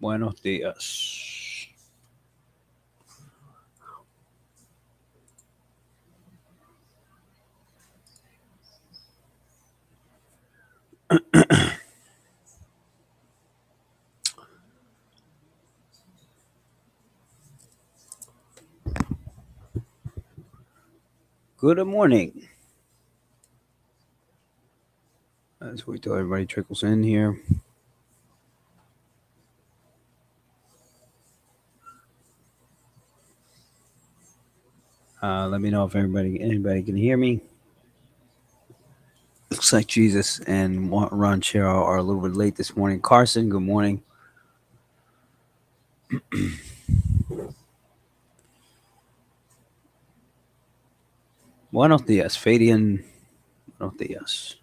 Buenos dias. Good morning. Let's wait till everybody trickles in here. Let me know if anybody can hear me. Looks like Jesus and Ron Chero are a little bit late this morning. Carson, good morning. Buenos dias, Fadian. Buenos dias.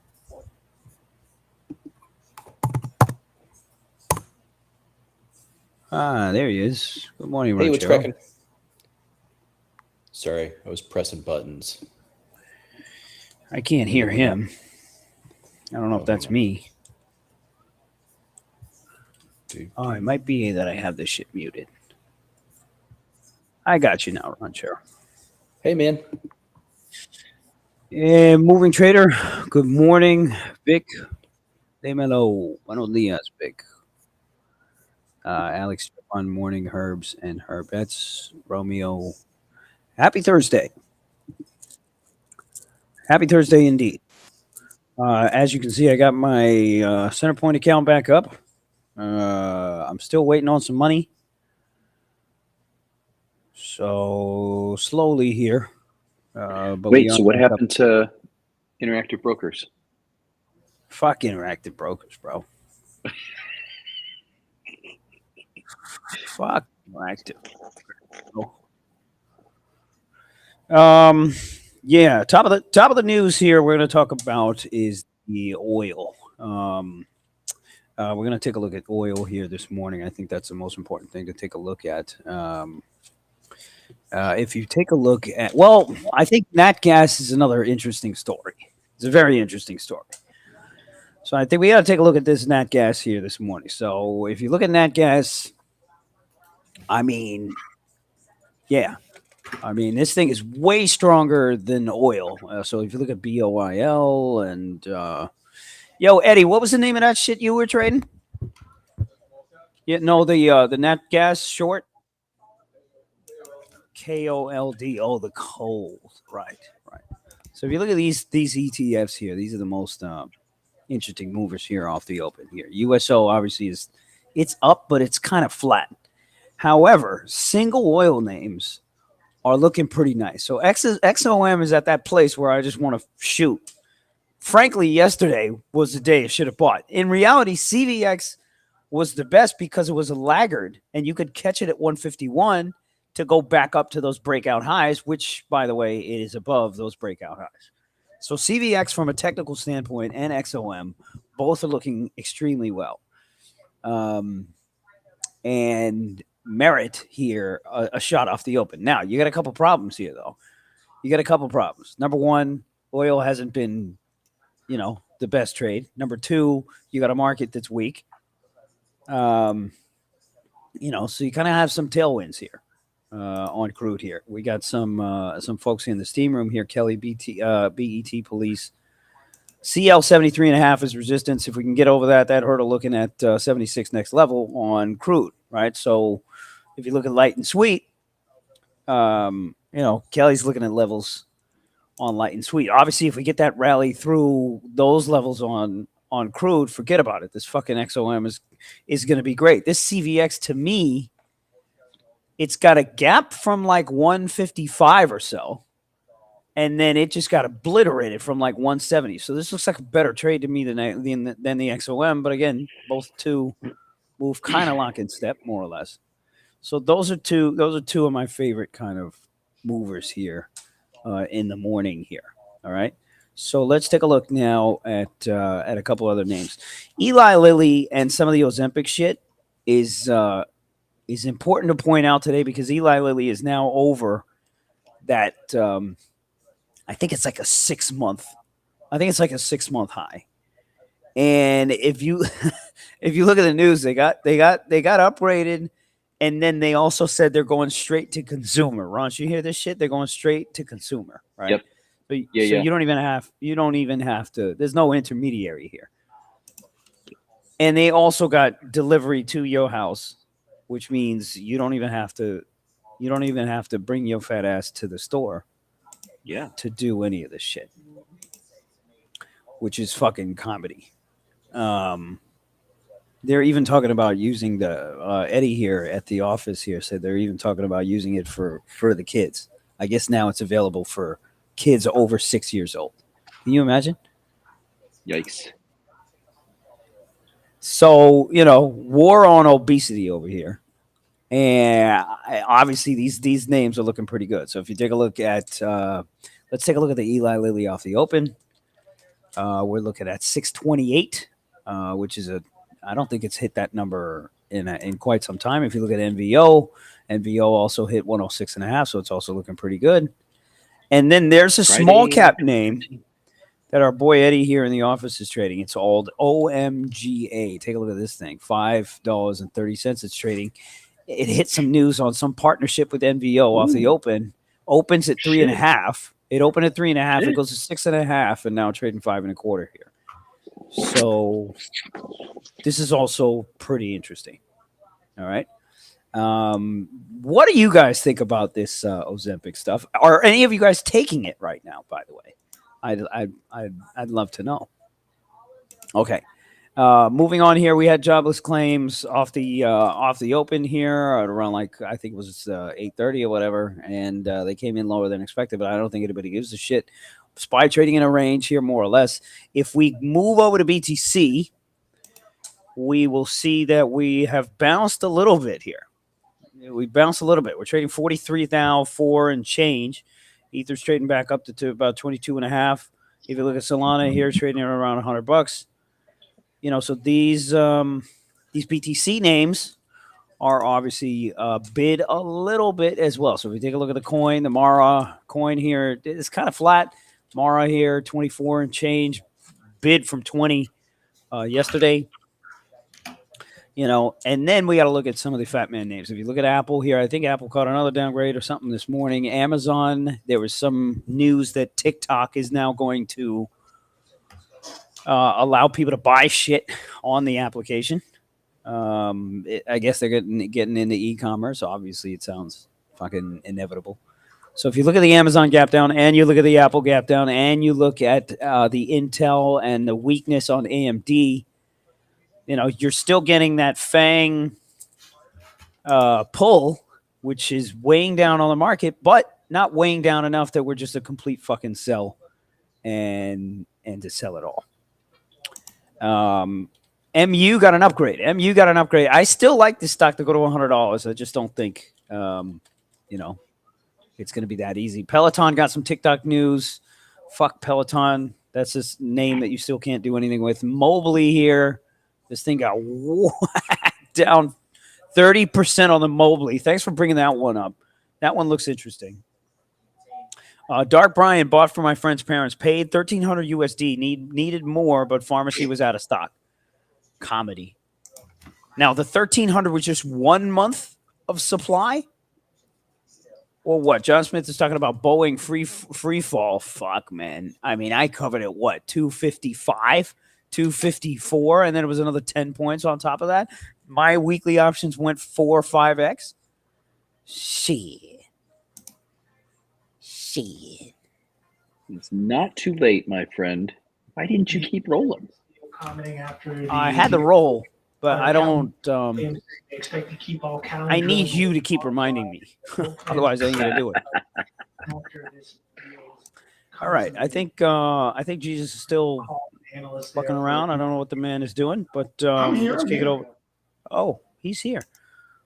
There he is. Good morning, Ron Hey, what's Chero. cracking? Sorry, I was pressing buttons. I can't hear him. I don't know if that's me. Oh, it might be that I have this shit muted. I got you now, Ron Chero. Hey, man. Moving Trader, good morning. Vic, Demelo, buenos dias, Vic. Alex, fun morning, Herbs and Herbettes, Romeo. Happy Thursday. Happy Thursday indeed. As you can see, I got my center point account back up. I'm still waiting on some money. So slowly here. But wait, so what happened to Interactive Brokers? Fuck Interactive Brokers, bro. Fuck Interactive. Yeah, top of the news here we're going to talk about is the oil. We're going to take a look at oil here this morning. I think that's the most important thing to take a look at. If you take a look at, well, I think nat gas is another interesting story. It's a very interesting story. So I think we got to take a look at this nat gas here this morning. So if you look at nat gas, I mean, yeah. I mean, this thing is way stronger than oil. So if you look at BOIL and, yo, Eddie, what was the name of that shit you were trading? Yeah, no, the nat gas short. KOLD. Oh, the cold. Right. So if you look at these ETFs here, these are the most interesting movers here off the open here. USO obviously it's up, but it's kind of flat. However, single oil names are looking pretty nice. So XOM is at that place where I just want to shoot. Frankly, yesterday was the day I should have bought. In reality, CVX was the best because it was a laggard, and you could catch it at 151 to go back up to those breakout highs, which, by the way, it is above those breakout highs. So CVX from a technical standpoint and XOM, both are looking extremely well. And Merit here, a shot off the open. Now, you got a couple problems here, though. You got a couple problems. Number one, oil hasn't been, the best trade. Number two, you got a market that's weak. So you kind of have some tailwinds here on crude here. We got some folks in the steam room here. Kelly, BET Police. CL 73.5 is resistance. If we can get over that hurdle, looking at 76 next level on crude, right? So if you look at light and sweet, Kelly's looking at levels on light and sweet. Obviously, if we get that rally through those levels on crude, forget about it. This fucking XOM is going to be great. This CVX, to me, it's got a gap from like 155 or so, and then it just got obliterated from like 170. So this looks like a better trade to me than the XOM. But again, both two move kind of lock in step, more or less. So those are two of my favorite kind of movers here in the morning here. All right. So let's take a look now at a couple other names. Eli Lilly and some of the Ozempic shit is important to point out today because Eli Lilly is now over that. I think it's like a 6 month. I think it's like a 6 month high. And if you if you look at the news, they got upgraded, and then they also said they're going straight to consumer. Ron, you hear this shit? They're going straight to consumer, right? Yep. So, Yeah, so yeah. you don't even have to. There's no intermediary here. And they also got delivery to your house, which means you don't even have to bring your fat ass to the store Yeah. to do any of this shit, which is fucking comedy. They're even talking about using the Eddie here at the office here said they're even talking about using it for the kids. I guess now it's available for kids over 6 years old. Can you imagine? Yikes. So, war on obesity over here. And obviously these names are looking pretty good. So if you take a look at let's take a look at the Eli Lilly off the open. We're looking at 628, which is I don't think it's hit that number in quite some time. If you look at NVO also hit 106.5, so it's also looking pretty good. And then there's a small cap name that our boy Eddie here in the office is trading. It's called OMGA. Take a look at this thing, $5.30 it's trading. It hit some news on some partnership with NVO off the open. Opens at 3.5. It opened at 3.5. It goes to 6.5, and now trading 5.25 here. So this is also pretty interesting. All right. What do you guys think about this Ozempic stuff? Are any of you guys taking it right now? By the way, I'd love to know. Okay. Moving on here, we had jobless claims off the open here at around I think it was 8:30 or whatever, and they came in lower than expected. But I don't think anybody gives a shit. SPY trading in a range here, more or less. If we move over to BTC, we will see that we have bounced a little bit here. We bounced a little bit. We're trading 43 now, 4 and change. Ether's trading back up to about 22.5. If you look at Solana here, trading around $100. So these BTC names are obviously bid a little bit as well. So if we take a look at the coin, the Mara coin here is kind of flat. Mara here, 24 and change, bid from 20 yesterday. And then we got to look at some of the fat man names. If you look at Apple here, I think Apple caught another downgrade or something this morning. Amazon, there was some news that TikTok is now going to allow people to buy shit on the application. I guess they're getting into e-commerce. Obviously, it sounds fucking inevitable. So if you look at the Amazon gap down and you look at the Apple gap down and you look at the Intel and the weakness on AMD, you're still getting that FANG pull, which is weighing down on the market, but not weighing down enough that we're just a complete fucking sell and to sell it all. MU got an upgrade. I still like this stock to go to $100. I just don't think, it's going to be that easy. Peloton got some TikTok news. Fuck Peloton. That's this name that you still can't do anything with. Mobley here. This thing got down 30% on the Mobley. Thanks for bringing that one up. That one looks interesting. Dark Brian bought for my friend's parents. Paid $1,300 USD. Needed more, but pharmacy was out of stock. Comedy. Now, the $1,300 was just 1 month of supply? Or what? John Smith is talking about Boeing free fall. Fuck, man. I mean, I covered it, what, 255, 254, and then it was another 10 points on top of that. My weekly options went 4 or 5x. Shit. It's not too late, my friend. Why didn't you keep rolling? Commenting after I had the roll, but I don't. Expect to keep all I need you to keep reminding me. Otherwise, I ain't gonna do it. All right, I think Jesus is still fucking around. I don't know what the man is doing, but let's kick it over. Oh, he's here.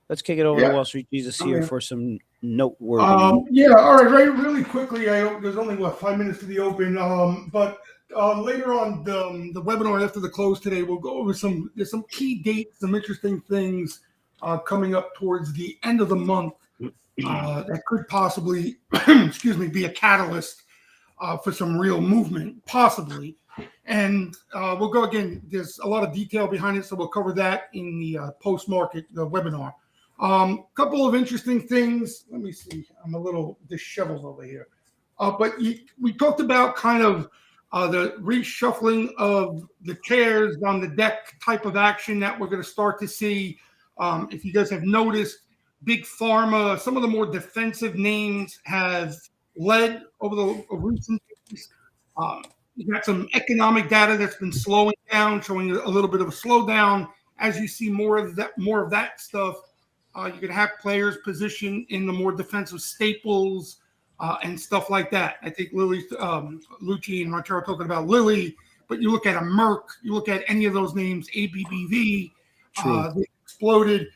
Let's kick it over to Wall Street Jesus here for some noteworthy. All right, really quickly. There's only 5 minutes to the open. But later on the webinar after the close today, we'll go over some key dates, some interesting things coming up towards the end of the month that could possibly, be a catalyst for some real movement, possibly. And we'll go again. There's a lot of detail behind it, so we'll cover that in the post-market, the webinar. Couple of interesting things. Let me see. I'm a little disheveled over here. We talked about kind of the reshuffling of the chairs on the deck type of action that we're going to start to see. If you guys have noticed, Big Pharma, some of the more defensive names have led over the recent days. You got some economic data that's been slowing down, showing a little bit of a slowdown. As you see more of that stuff, you could have players positioned in the more defensive staples and stuff like that. I think Lucci and Montero talking about Lilly, but you look at a Merck, you look at any of those names, ABBV, they exploded.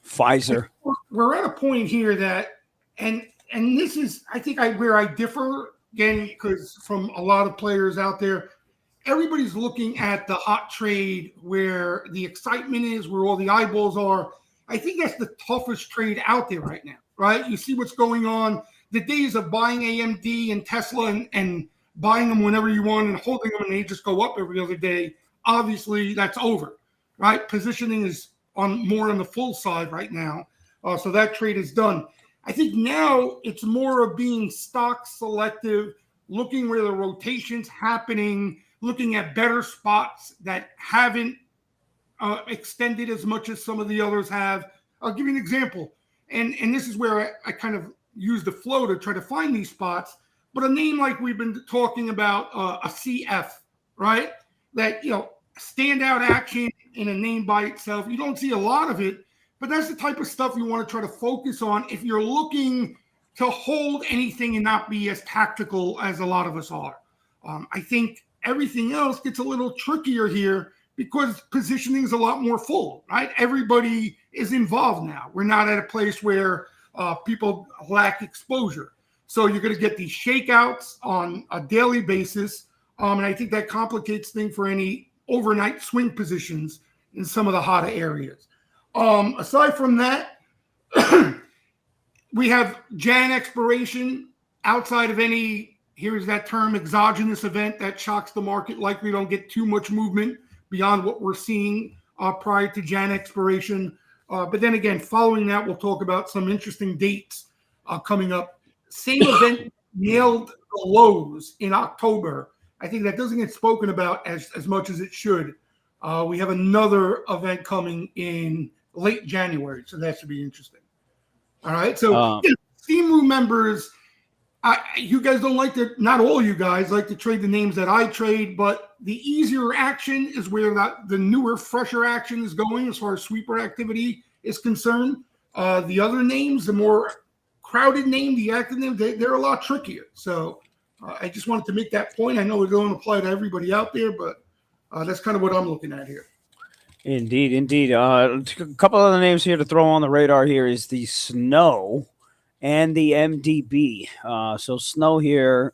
Pfizer. We're at a point here that, and this is, I think, where I differ again, because from a lot of players out there, everybody's looking at the hot trade where the excitement is, where all the eyeballs are. I think that's the toughest trade out there right now, right? You see what's going on. The days of buying AMD and Tesla and buying them whenever you want and holding them and they just go up every other day, obviously that's over, right? Positioning is more on the full side right now. So that trade is done. I think now it's more of being stock selective, looking where the rotation's happening, looking at better spots that haven't extended as much as some of the others have. I'll give you an example. And this is where I kind of use the flow to try to find these spots. But a name like we've been talking about, a CF, right? That, standout action in a name by itself. You don't see a lot of it, but that's the type of stuff you want to try to focus on if you're looking to hold anything and not be as tactical as a lot of us are. I think everything else gets a little trickier here because positioning is a lot more full, right? Everybody is involved now. We're not at a place where people lack exposure. So you're going to get these shakeouts on a daily basis. And I think that complicates things for any overnight swing positions in some of the hotter areas. Aside from that, we have Jan expiration outside of any, here's that term, exogenous event that shocks the market. Likely don't get too much movement beyond what we're seeing prior to Jan expiration. But then again, following that, we'll talk about some interesting dates coming up. Same event nailed the lows in October. I think that doesn't get spoken about as much as it should. We have another event coming in late January, so that should be interesting. All right, so Steamroom members, you guys don't like to, not all you guys like to trade the names that I trade, but the easier action is where the newer, fresher action is going as far as sweeper activity is concerned. The other names, the more crowded name, the active name, they're a lot trickier. So I just wanted to make that point. I know it don't apply to everybody out there, but that's kind of what I'm looking at here. Indeed. A couple other names here to throw on the radar here is the Snow and the MDB. So Snow here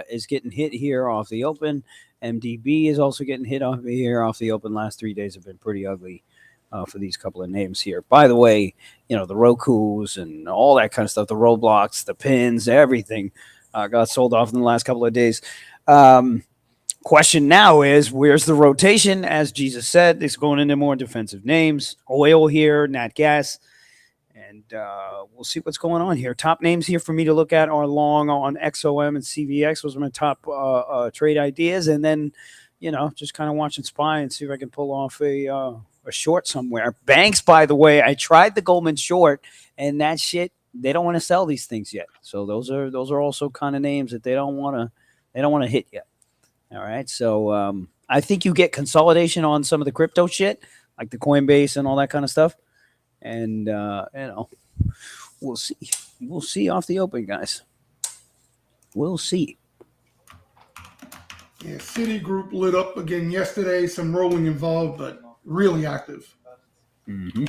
is getting hit here off the open. MDB is also getting hit off the open. Last 3 days have been pretty ugly for these couple of names here. By the way, the Rokus and all that kind of stuff, the Roblox, the pins, everything got sold off in the last couple of days. Question now is, where's the rotation? As Jesus said, it's going into more defensive names. Oil here, nat gas, and we'll see what's going on here. Top names here for me to look at are long on XOM and CVX. Those are my top trade ideas, and then just kind of watch and spy and see if I can pull off a short somewhere. Banks, by the way, I tried the Goldman short, and that shit, they don't want to sell these things yet. So those are also kind of names that they don't want to hit yet. All right, so I think you get consolidation on some of the crypto shit, like the Coinbase and all that kind of stuff, and we'll see. We'll see off the open, guys. We'll see. Yeah, Citigroup lit up again yesterday. Some rolling involved, but really active. Mm-hmm.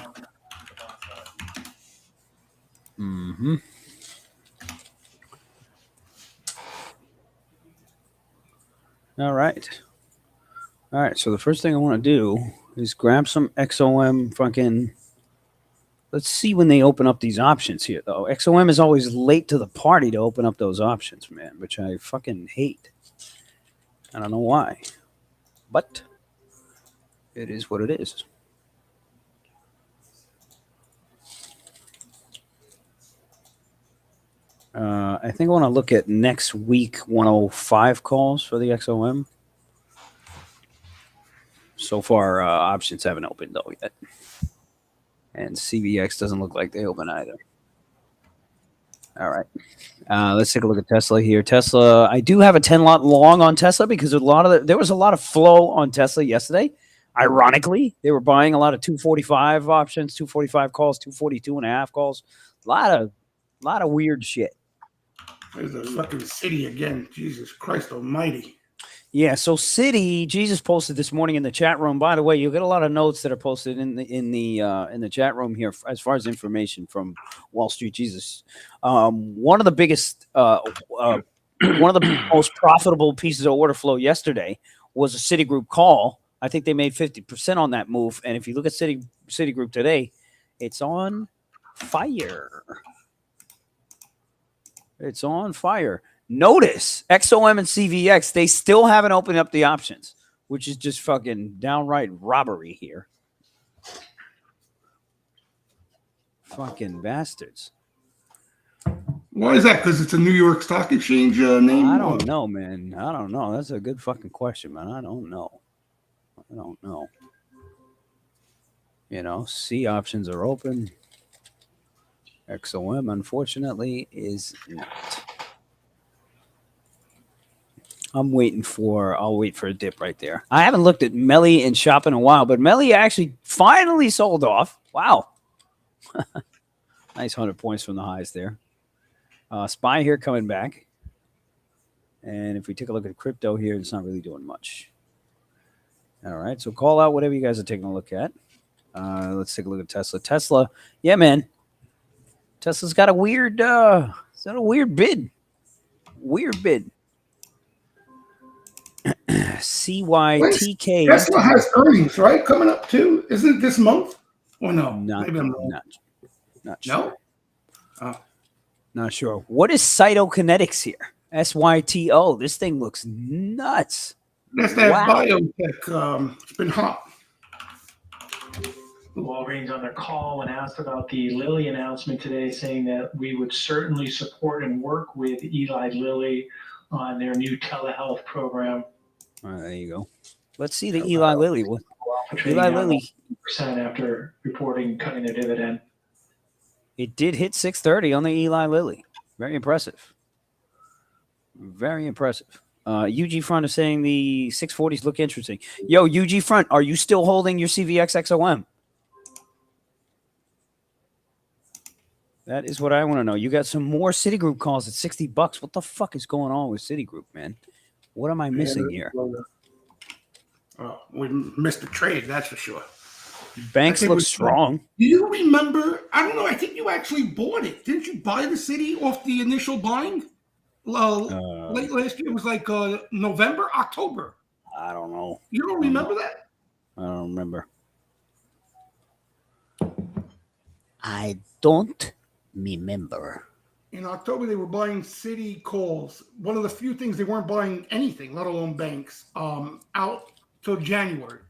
All right. So the first thing I want to do is grab some XOM fucking. Let's see when they open up these options here, though. XOM is always late to the party to open up those options, man, which I fucking hate. I don't know why, but it is what it is. I think I want to look at next week 105 calls for the XOM. So far, options haven't opened though yet. And CVX doesn't look like they open either. All right. Let's take a look at Tesla here. Tesla, I do have a 10 lot long on Tesla because there was a lot of flow on Tesla yesterday. Ironically, they were buying a lot of 245 options, 245 calls, 242.5 calls. A lot of weird shit. There's a fucking city again. Jesus Christ almighty. Yeah, so City, Jesus posted this morning in the chat room. By the way, you'll get a lot of notes that are posted in the chat room here as far as information from Wall Street Jesus. One of the biggest, one of the most profitable pieces of order flow yesterday was a Citigroup call. I think they made 50% on that move. And if you look at Citigroup today, it's on fire. It's on fire. Notice XOM and CVX, they still haven't opened up the options, which is just fucking downright robbery here. Fucking bastards. Why is that? Because it's a New York Stock Exchange name? I don't know, man. I don't know. That's a good fucking question, man. I don't know. You know, C options are open. XOM, unfortunately, is not. I'll wait for a dip right there. I haven't looked at Melly and Shop in a while, but Melly actually finally sold off. Wow. Nice 100 points from the highs there. SPY here coming back. And if we take a look at crypto here, it's not really doing much. All right, so call out whatever you guys are taking a look at. Let's take a look at Tesla. Tesla, yeah, man. Tesla's got a weird bid. Weird bid. CYTK. Tesla has earnings, right? Coming up too. Isn't it this month? Or no? Maybe I'm wrong. Not sure. No? Not sure. What is Cytokinetics here? SYTO. This thing looks nuts. That's that biotech. It's been hot. Walgreens on their call when asked about the Lilly announcement today, saying that we would certainly support and work with Eli Lilly on their new telehealth program. All right, there you go. Let's see the Eli Lilly. Eli Lilly percent after reporting cutting their dividend. It did hit 630 on the Eli Lilly. Very impressive. Very impressive. UG Front is saying the 640s look interesting. Yo, UG Front, are you still holding your CVX XOM? That is what I want to know. You got some more Citigroup calls at $60. What the fuck is going on with Citigroup, man? What am I missing here? We missed the trade, that's for sure. Banks look strong. Do you remember? I don't know. I think you actually bought it. Didn't you buy the city off the initial buying? Late last year. It was like November, October. I don't know. You don't remember that? I don't remember. I don't remember. In October, they were buying city calls. One of the few things they weren't buying anything, let alone banks, out till January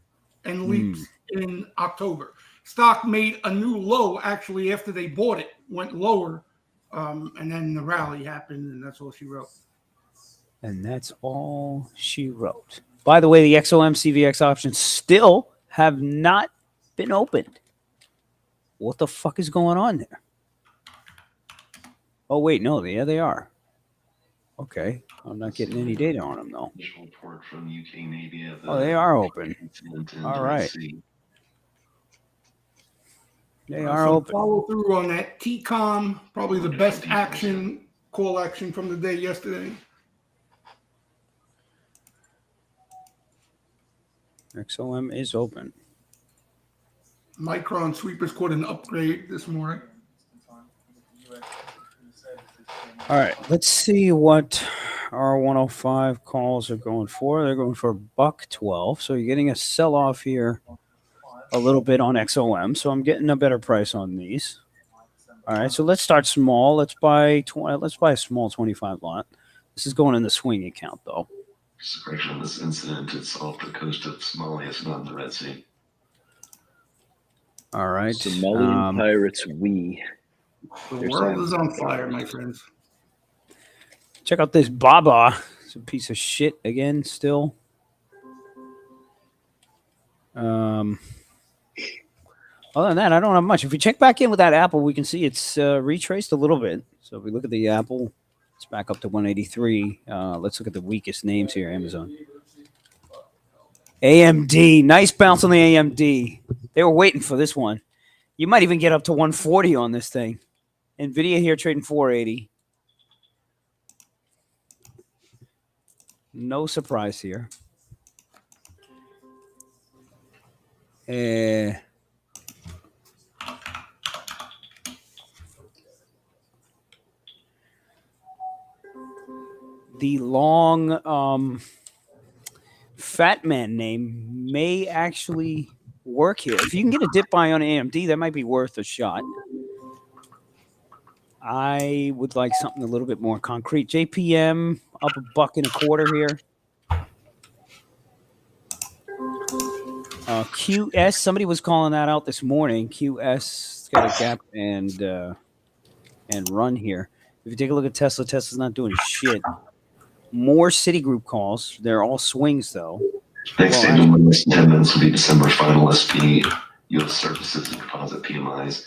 and leaps in October. Stock made a new low actually after they bought it, went lower, and then the rally happened, and that's all she wrote. And that's all she wrote. By the way, the XOM CVX options still have not been opened. What the fuck is going on there? Oh, wait, no, yeah, they are. Okay, I'm not getting any data on them, though. Report from UK Navy. Oh, they are open. All right. They are open. Follow through on that. TCOM, probably the best call action from the day yesterday. XOM is open. Micron sweepers caught an upgrade this morning. All right, let's see what our 105 calls are going for. They're going for $1.12. So you're getting a sell-off here a little bit on XOM. So I'm getting a better price on these. All right, so let's start small. Let's buy a small 25 lot. This is going in the swing account, though. Just a correction on this incident. It's off the coast of Somalia. It's not in the Red Sea. All right. Somalian pirates, we. The They're world silent. is on fire, my friends. Check out this Baba. It's a piece of shit again, still. Other than that, I don't have much. If we check back in with that Apple, we can see it's retraced a little bit. So if we look at the Apple, it's back up to 183. Let's look at the weakest names here. Amazon. AMD. Nice bounce on the AMD. They were waiting for this one. You might even get up to 140 on this thing. NVIDIA here trading 480. No surprise here. The long fat man name may actually work here. If you can get a dip buy on AMD, that might be worth a shot. I would like something a little bit more concrete. JPM up $1.25 here. QS, somebody was calling that out this morning. QS got a gap and run here. If you take a look at Tesla, Tesla's not doing shit. More Citigroup calls. They're all swings though. Next date in the next 10 minutes will be December final SP, U.S. services and deposit PMIs.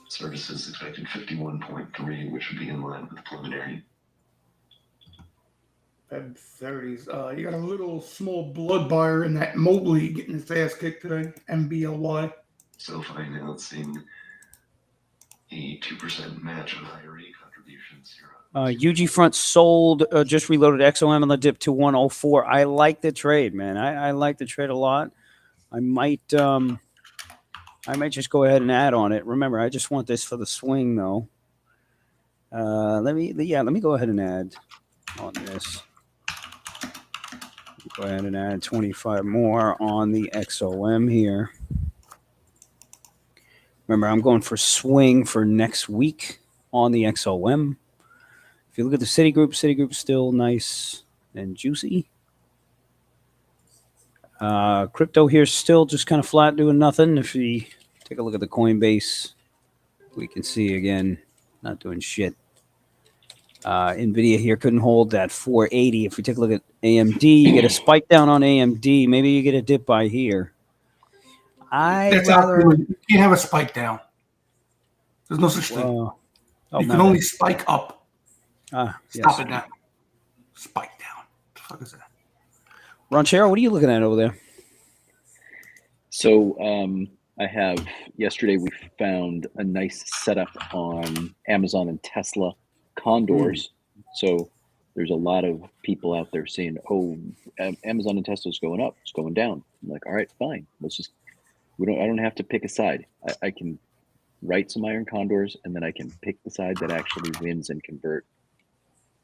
Services expected 51.3, which would be in line with the preliminary. Feb 30s. You got a little small blood buyer in that Mobley getting his ass kicked today. MBLY. SoFi announcing a 2% match on IRA contributions. UG Front sold, just reloaded XOM on the dip to 104. I like the trade, man. I like the trade a lot. I might just go ahead and add on it. Remember, I just want this for the swing, though. Let me go ahead and add on this. Go ahead and add 25 more on the XOM here. Remember, I'm going for swing for next week on the XOM. If you look at the Citigroup's still nice and juicy. Crypto here still just kind of flat, doing nothing. If we take a look at the Coinbase, we can see again, not doing shit. NVIDIA here couldn't hold that 480. If we take a look at AMD, you get a spike down on AMD. Maybe you get a dip by here. You can't have a spike down. There's no such thing. You can only spike up. Stop it now. Spike down. What the fuck is that? Ronchero, what are you looking at over there? So I have, yesterday we found a nice setup on Amazon and Tesla condors. So there's a lot of people out there saying, oh, Amazon and Tesla's going up, it's going down. I'm like, all right, fine. I don't have to pick a side. I can write some iron condors and then I can pick the side that actually wins and convert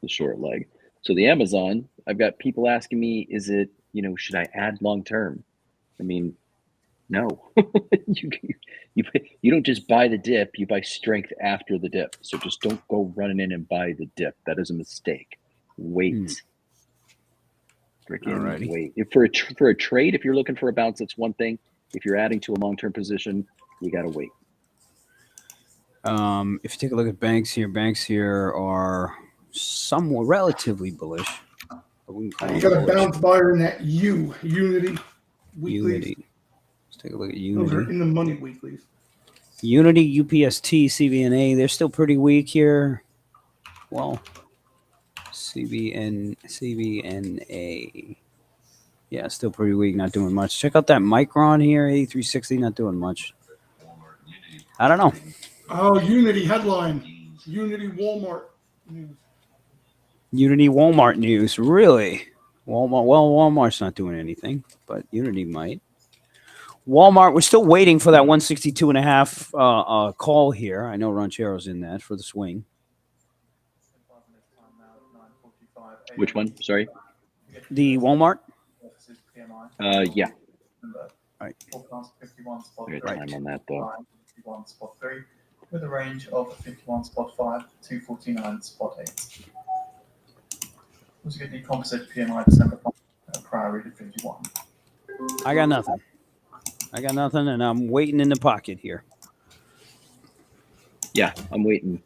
the short leg. So the Amazon, I've got people asking me, is it, should I add long term? I mean, no. you don't just buy the dip, you buy strength after the dip. So just don't go running in and buy the dip. That is a mistake. Wait. Freaking wait. For a trade, if you're looking for a bounce, that's one thing. If you're adding to a long-term position, you got to wait. If you take a look at banks here are somewhat relatively bullish. You got a bounce buyer in that Unity weekly. Let's take a look at Unity. Those are in the money weeklies. Unity, UPST, CVNA, they're still pretty weak here. Well, CVNA. Yeah, still pretty weak, not doing much. Check out that Micron here, 8360, not doing much. I don't know. Oh, Unity headline. Unity Walmart news. Unity Walmart news, really? Walmart's not doing anything, but Unity might. Walmart, we're still waiting for that 162.5 call here. I know Ranchero's in that for the swing. Which one? Sorry? The Walmart? Yeah. Right. Time on that, though. 51 spot 3 with a range of 51 spot 5 to 49 spot 8. Also get the composite PMI December prior to 51. I got nothing. And I'm waiting in the pocket here. Yeah, I'm waiting.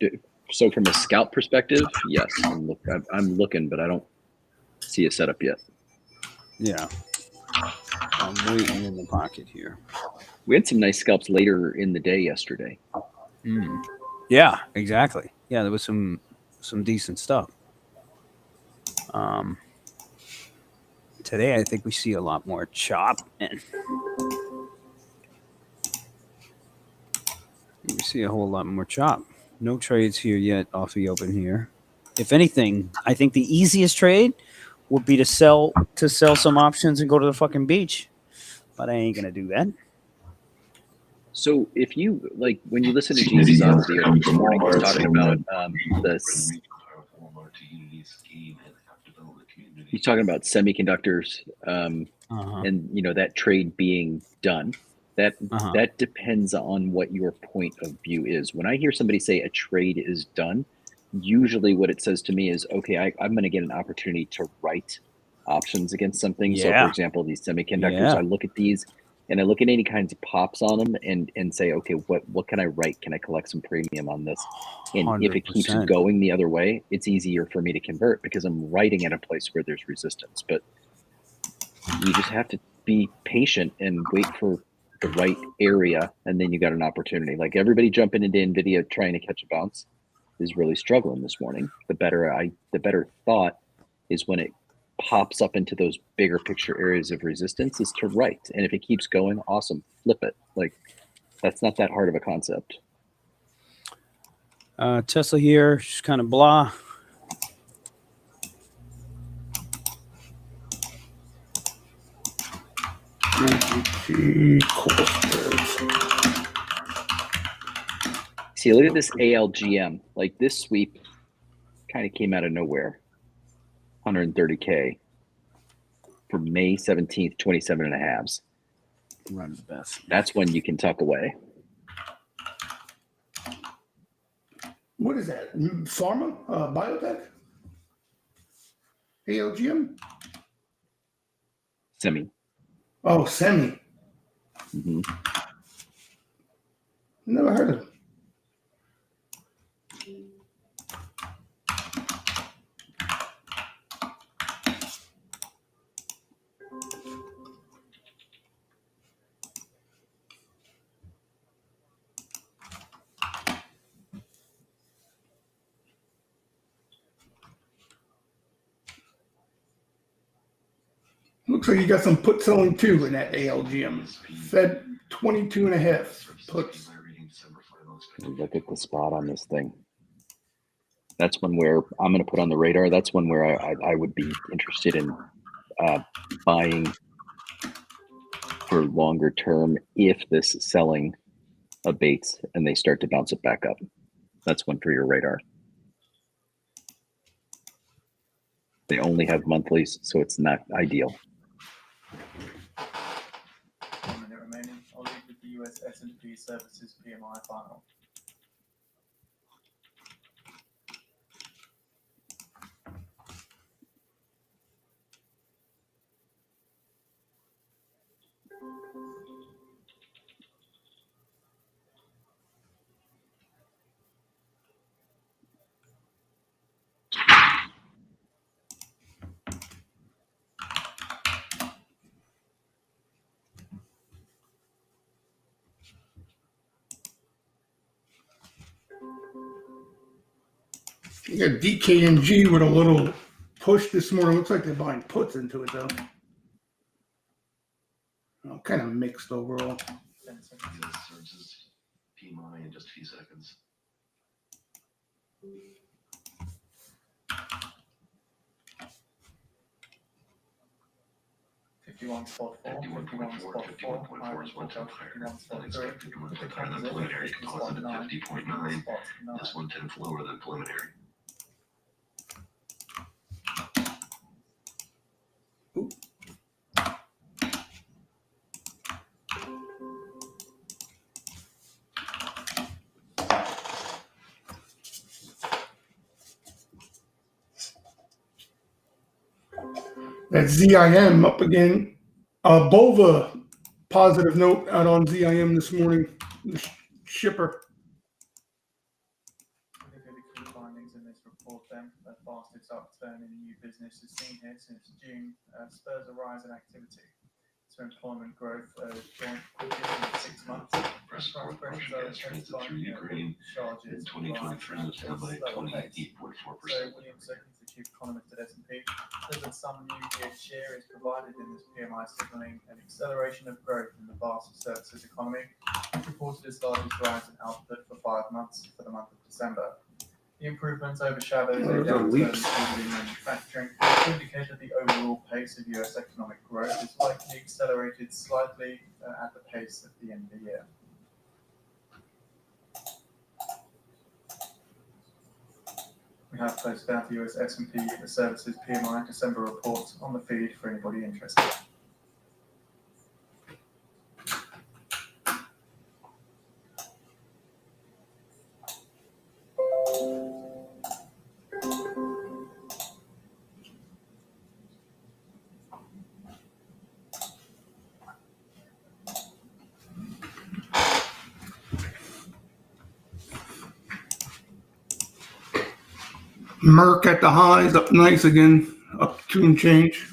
So from a scalp perspective, yes, I'm looking, but I don't see a setup yet. Yeah. I'm waiting in the pocket here. We had some nice scalps later in the day yesterday. Yeah, exactly. Yeah, there was some decent stuff. Today I think we see a lot more chop, and we see a whole lot more chop. No trades here yet off the open here. If anything, I think the easiest trade would be to sell some options and go to the fucking beach. But I ain't gonna do that. So if you like when you listen to Jesus on video this morning, he's talking about he's talking about semiconductors and that trade being done. That depends on what your point of view is. When I hear somebody say a trade is done, usually what it says to me is, okay, I'm going to get an opportunity to write options against something. So for example, these semiconductors, I look at these and I look at any kinds of pops on them and say, okay, what can I write? Can I collect some premium on this? And 100%. If it keeps going the other way, it's easier for me to convert because I'm writing at a place where there's resistance. But you just have to be patient and wait for the right area, and then you got an opportunity. Like everybody jumping into NVIDIA trying to catch a bounce is really struggling this morning. The better thought is when it pops up into those bigger picture areas of resistance is to write. And if it keeps going, awesome, flip it. Like that's not that hard of a concept. Tesla here, just kind of blah. See, look at this ALGM. Like this sweep kind of came out of nowhere. 130K for May 17th, 27 and a halves. Run the best. That's when you can tuck away. What is that? Pharma? Biotech? ALGM? Semi. Oh, semi. Mm-hmm. Never heard of it. Looks like you got some put selling too in that ALGM. Fed 22 and a half puts. Look at the spot on this thing. That's one where I'm going to put on the radar. That's one where I would be interested in buying for longer term if this selling abates and they start to bounce it back up. That's one for your radar. They only have monthlies, so it's not ideal. 1 minute remaining. I'll leave with the US S&P Services PMI final. You got DKNG with a little push this morning. Looks like they're buying puts into it though. Oh, kind of mixed overall. Services PMI in just a few seconds. Fifty-one spot 4, 51 spot 4, 51 spot 3, with the Preliminary composite at 9, 50.9. spot 9. This 1/10 lower than preliminary. Ooh. That ZIM up again. Bova, positive note out on ZIM this morning. The shipper. Looking at the key findings in this report then, the fastest upturn in new business is seen here since June, spurs a rise in activity. So employment growth joined quickest in 6 months. Press report Russian gas transit through Ukraine in 2023 was down by 28.4%. So William Sirkins, the chief economist at S&P, says that some new geared share is provided in this PMI, signaling an acceleration of growth in the vast services economy, which reported its largest rise in output for 5 months for the month of December. The improvements overshadowed a downturn in manufacturing, to indicate that the overall pace of US economic growth is likely accelerated slightly at the pace at the end of the year. We have posted out the US S&P Services PMI December report on the feed for anybody interested. Merck at the highs, up nice again, up 2 and change.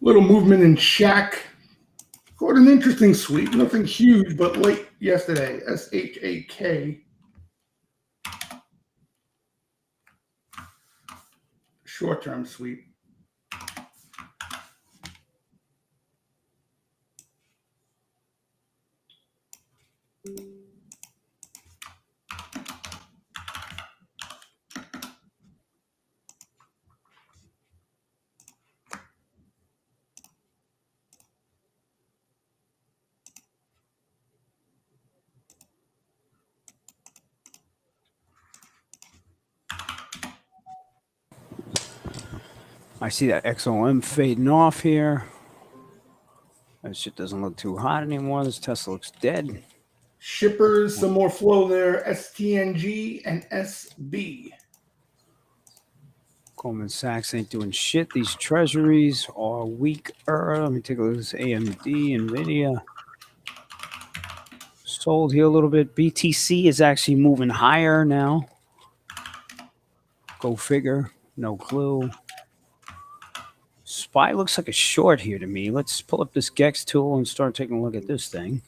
Little movement in Shack. Caught an interesting sweep. Nothing huge, but late yesterday. SHAK. Short-term sweep. I see that XOM fading off here. That shit doesn't look too hot anymore. This Tesla looks dead. Shippers, some more flow there. STNG and SB. Goldman Sachs ain't doing shit. These treasuries are weaker. Let me take a look at this AMD, NVIDIA. Sold here a little bit. BTC is actually moving higher now. Go figure. No clue. SPY looks like a short here to me. Let's pull up this GEX tool and start taking a look at this thing.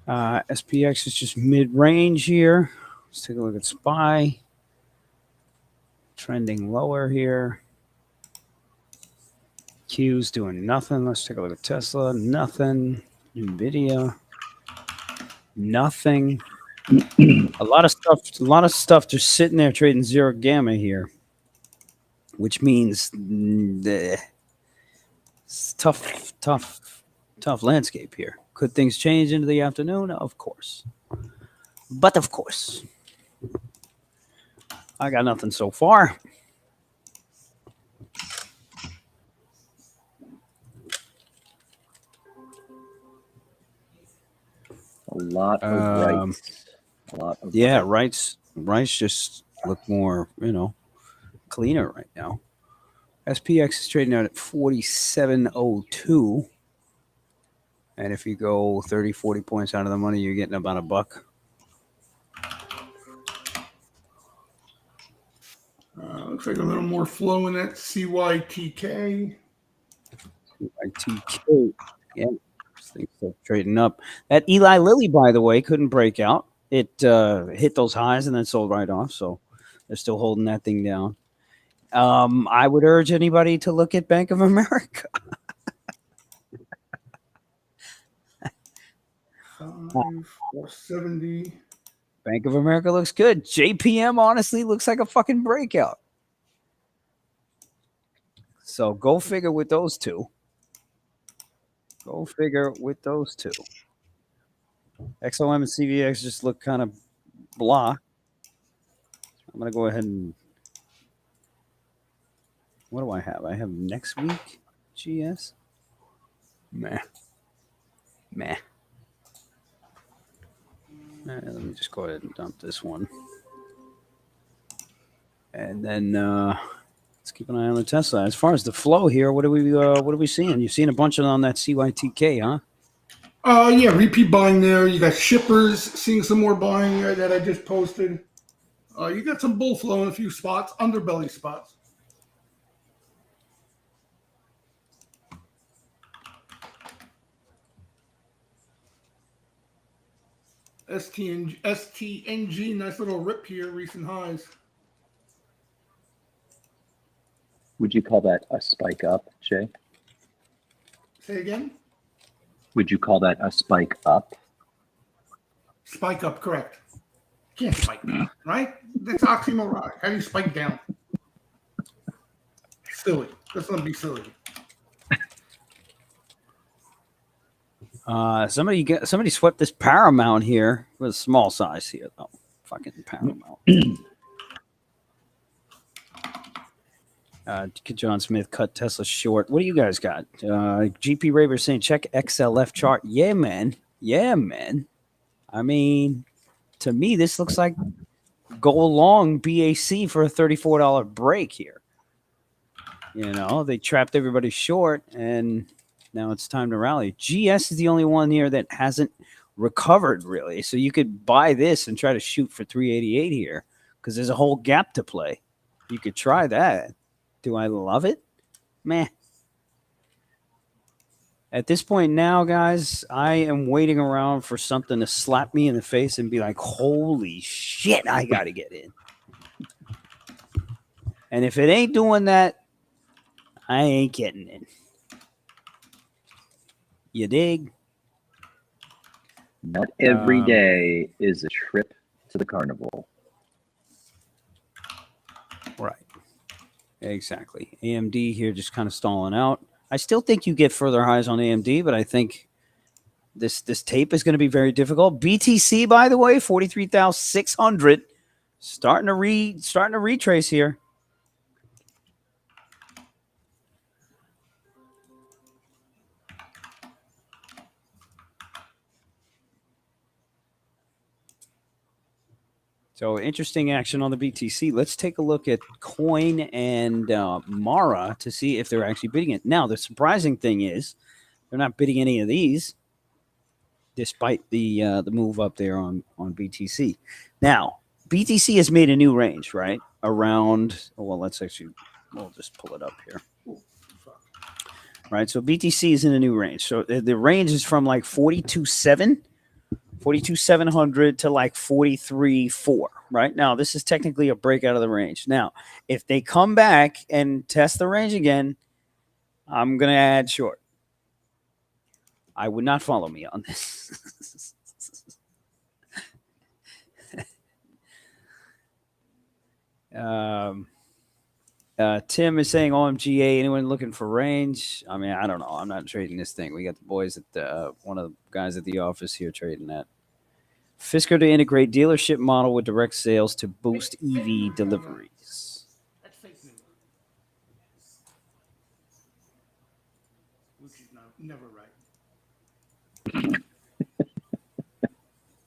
SPX is just mid-range here. Let's take a look at SPY. Trending lower here. Q's doing nothing. Let's take a look at Tesla. Nothing. NVIDIA. Nothing. A lot of stuff just sitting there trading zero gamma here, which means it's tough landscape here. Could things change into the afternoon? Of course. But of course. I got nothing so far. A lot of rights. A lot of rights just look more, cleaner right now. SPX is trading out at 47.02. And if you go 30, 40 points out of the money, you're getting about $1. Looks like a little more flow in that CYTK. CYTK. Yeah. Things still trading up. That Eli Lilly, by the way, couldn't break out. It hit those highs and then sold right off. So they're still holding that thing down. I would urge anybody to look at Bank of America. 470. Bank of America looks good. JPM honestly looks like a fucking breakout. So go figure with those two. Go figure with those two. XOM and CVX just look kind of blah. I'm going to go ahead and. What do I have? I have next week GS. Meh. Meh. All right, let me just go ahead and dump this one. And then let's keep an eye on the Tesla. As far as the flow here, what are we seeing? You've seen a bunch of on that CYTK, huh? Yeah, repeat buying there. You got shippers seeing some more buying that I just posted. You got some bull flow in a few spots, underbelly spots. STNG, nice little rip here, recent highs. Would you call that a spike up, Jay? Say again? Would you call that a spike up? Spike up, correct. Can't spike down, right? That's oxymoron. How do you spike down? Silly. That's gonna be silly. Somebody swept this Paramount here with a small size here though. Fucking Paramount. John Smith cut Tesla short. What do you guys got? GP Raver saying check XLF chart. Yeah, man. Yeah, man. I mean, to me, this looks like go long BAC for a $34 break here. You know, they trapped everybody short, and now it's time to rally. GS is the only one here that hasn't recovered, really. So you could buy this and try to shoot for 388 here because there's a whole gap to play. You could try that. Do I love it? Meh. At this point now, guys, I am waiting around for something to slap me in the face and be like, holy shit, I got to get in. And if it ain't doing that, I ain't getting in. You dig? Not every day is a trip to the carnival. Right. Exactly. AMD here just kind of stalling out. I still think you get further highs on AMD, but I think this tape is going to be very difficult. BTC, by the way, 43,600, starting to retrace here. So interesting action on the BTC. Let's take a look at Coin and Mara to see if they're actually bidding it. Now, the surprising thing is they're not bidding any of these, despite the move up there on BTC. Now, BTC has made a new range, right? Around, well, we'll just pull it up here. Right, so BTC is in a new range. So the range is from like 42,700 to like 43,400, right? Now, this is technically a breakout of the range. Now, if they come back and test the range again, I'm going to add short. I would not follow me on this. Tim is saying OMGA. Anyone looking for range? I mean, I don't know. I'm not trading this thing. We got the boys at one of the guys at the office here trading that. Fisker to integrate dealership model with direct sales to boost EV deliveries. That's fake news. Lucci's never right.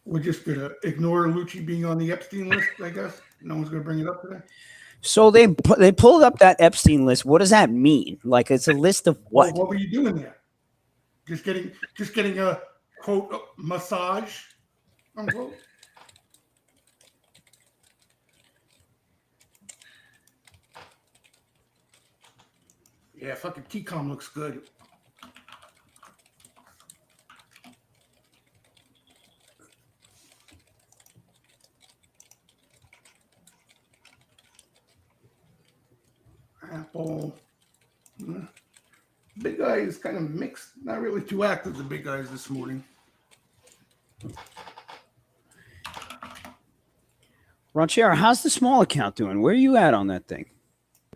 We're just going to ignore Lucci being on the Epstein list, I guess. No one's going to bring it up today. So they pulled up that Epstein list. What does that mean? Like, it's a list of what? Well, what were you doing there? Just getting a quote massage, unquote. Yeah, fucking TCOM looks good. Apple. Big Eye is kind of mixed. Not really too active, the Big Eyes this morning. Ronchero, how's the small account doing? Where are you at on that thing?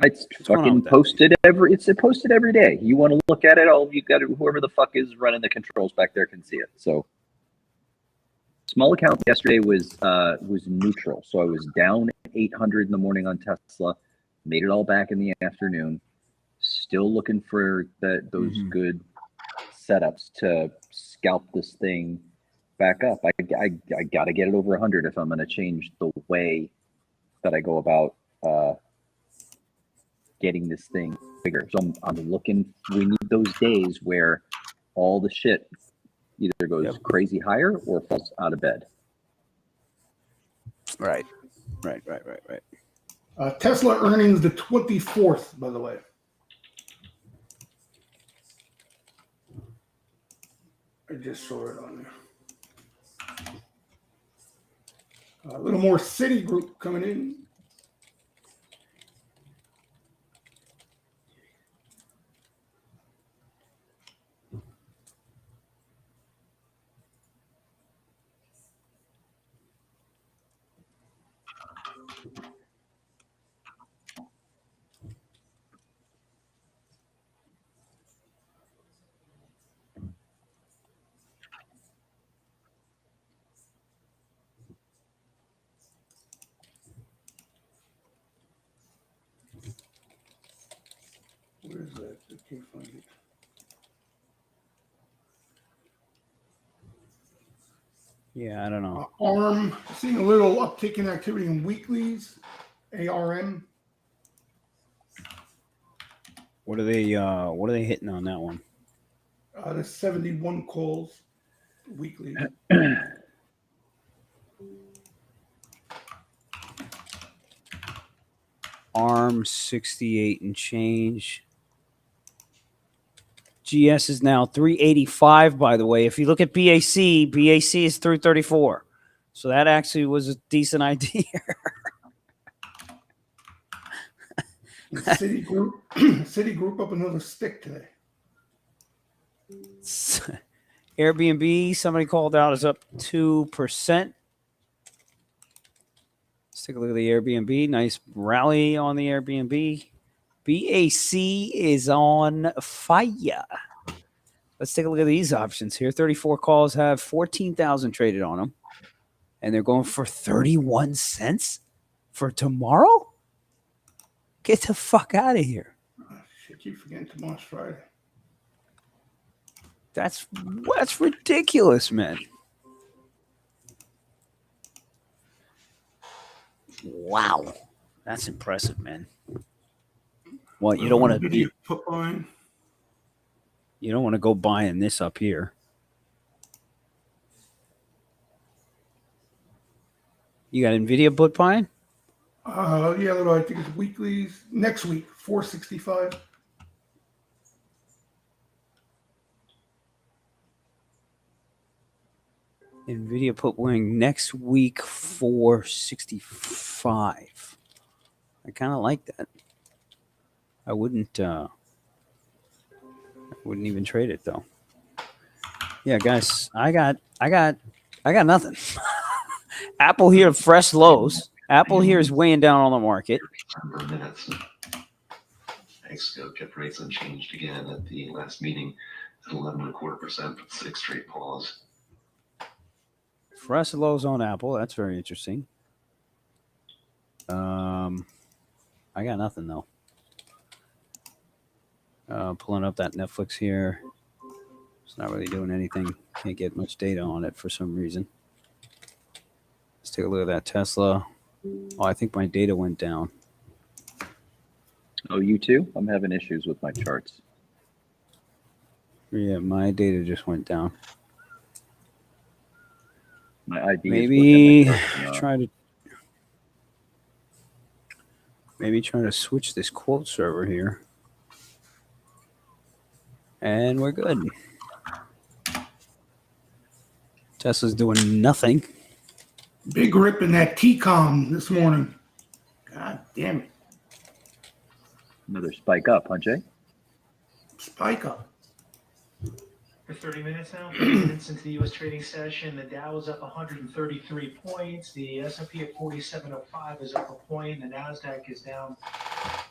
It's going on fucking with that? posted it's posted every day. You want to look at it? All you got to, whoever the fuck is running the controls back there can see it. So small account yesterday was neutral. So I was down 800 in the morning on Tesla, made it all back in the afternoon. Still looking for those good setups to scalp this thing back up. I got to get it over 100 if I'm going to change the way that I go about getting this thing bigger. So I'm looking. We need those days where all the shit either goes crazy higher or falls out of bed. Right. Tesla earnings the 24th, by the way. I just saw it on there. A little more Citigroup coming in. Where is that? I can't find it. Yeah, I don't know. ARM, seeing a little uptick in activity in weeklies. ARM. What are they hitting on that one? There's 71 calls weekly. ARM 68 and change. GS is now 385, by the way. If you look at BAC is 334. So that actually was a decent idea. Citigroup up another stick today. Airbnb, somebody called out, is up 2%. Let's take a look at the Airbnb. Nice rally on the Airbnb. BAC is on fire. Let's take a look at these options here. 34 calls have 14,000 traded on them. And they're going for 31 cents for tomorrow? Get the fuck out of here. I keep forgetting tomorrow's Friday. That's ridiculous, man. Wow. That's impressive, man. What, you don't want to You don't want to go buying this up here. You got Nvidia put buying? Yeah, I think it's weeklies. Next week, 465. Nvidia put wing next week 465. I kind of like that. I wouldn't even trade it though. Yeah, guys, I got nothing. Apple here, fresh lows. Apple here is weighing down on the market. Minutes. Mexico kept rates unchanged again at the last meeting at 11.25% for 6 straight pause. Fresh lows on Apple. That's very interesting. I got nothing though. Pulling up that Netflix here. It's not really doing anything. Can't get much data on it for some reason. Let's take a look at that Tesla. Oh, I think my data went down. Oh, you too? I'm having issues with my charts. Yeah, my data just went down. My ID Maybe is try to switch this quote server here. And we're good. Tesla's doing nothing. Big rip in that T-Com this morning. God damn it. another spike up, huh, Jay? Spike up. For 30 minutes now, 30 minutes into the U.S. trading session, the Dow is up 133 points. The S&P at 4705 is up a point. The Nasdaq is down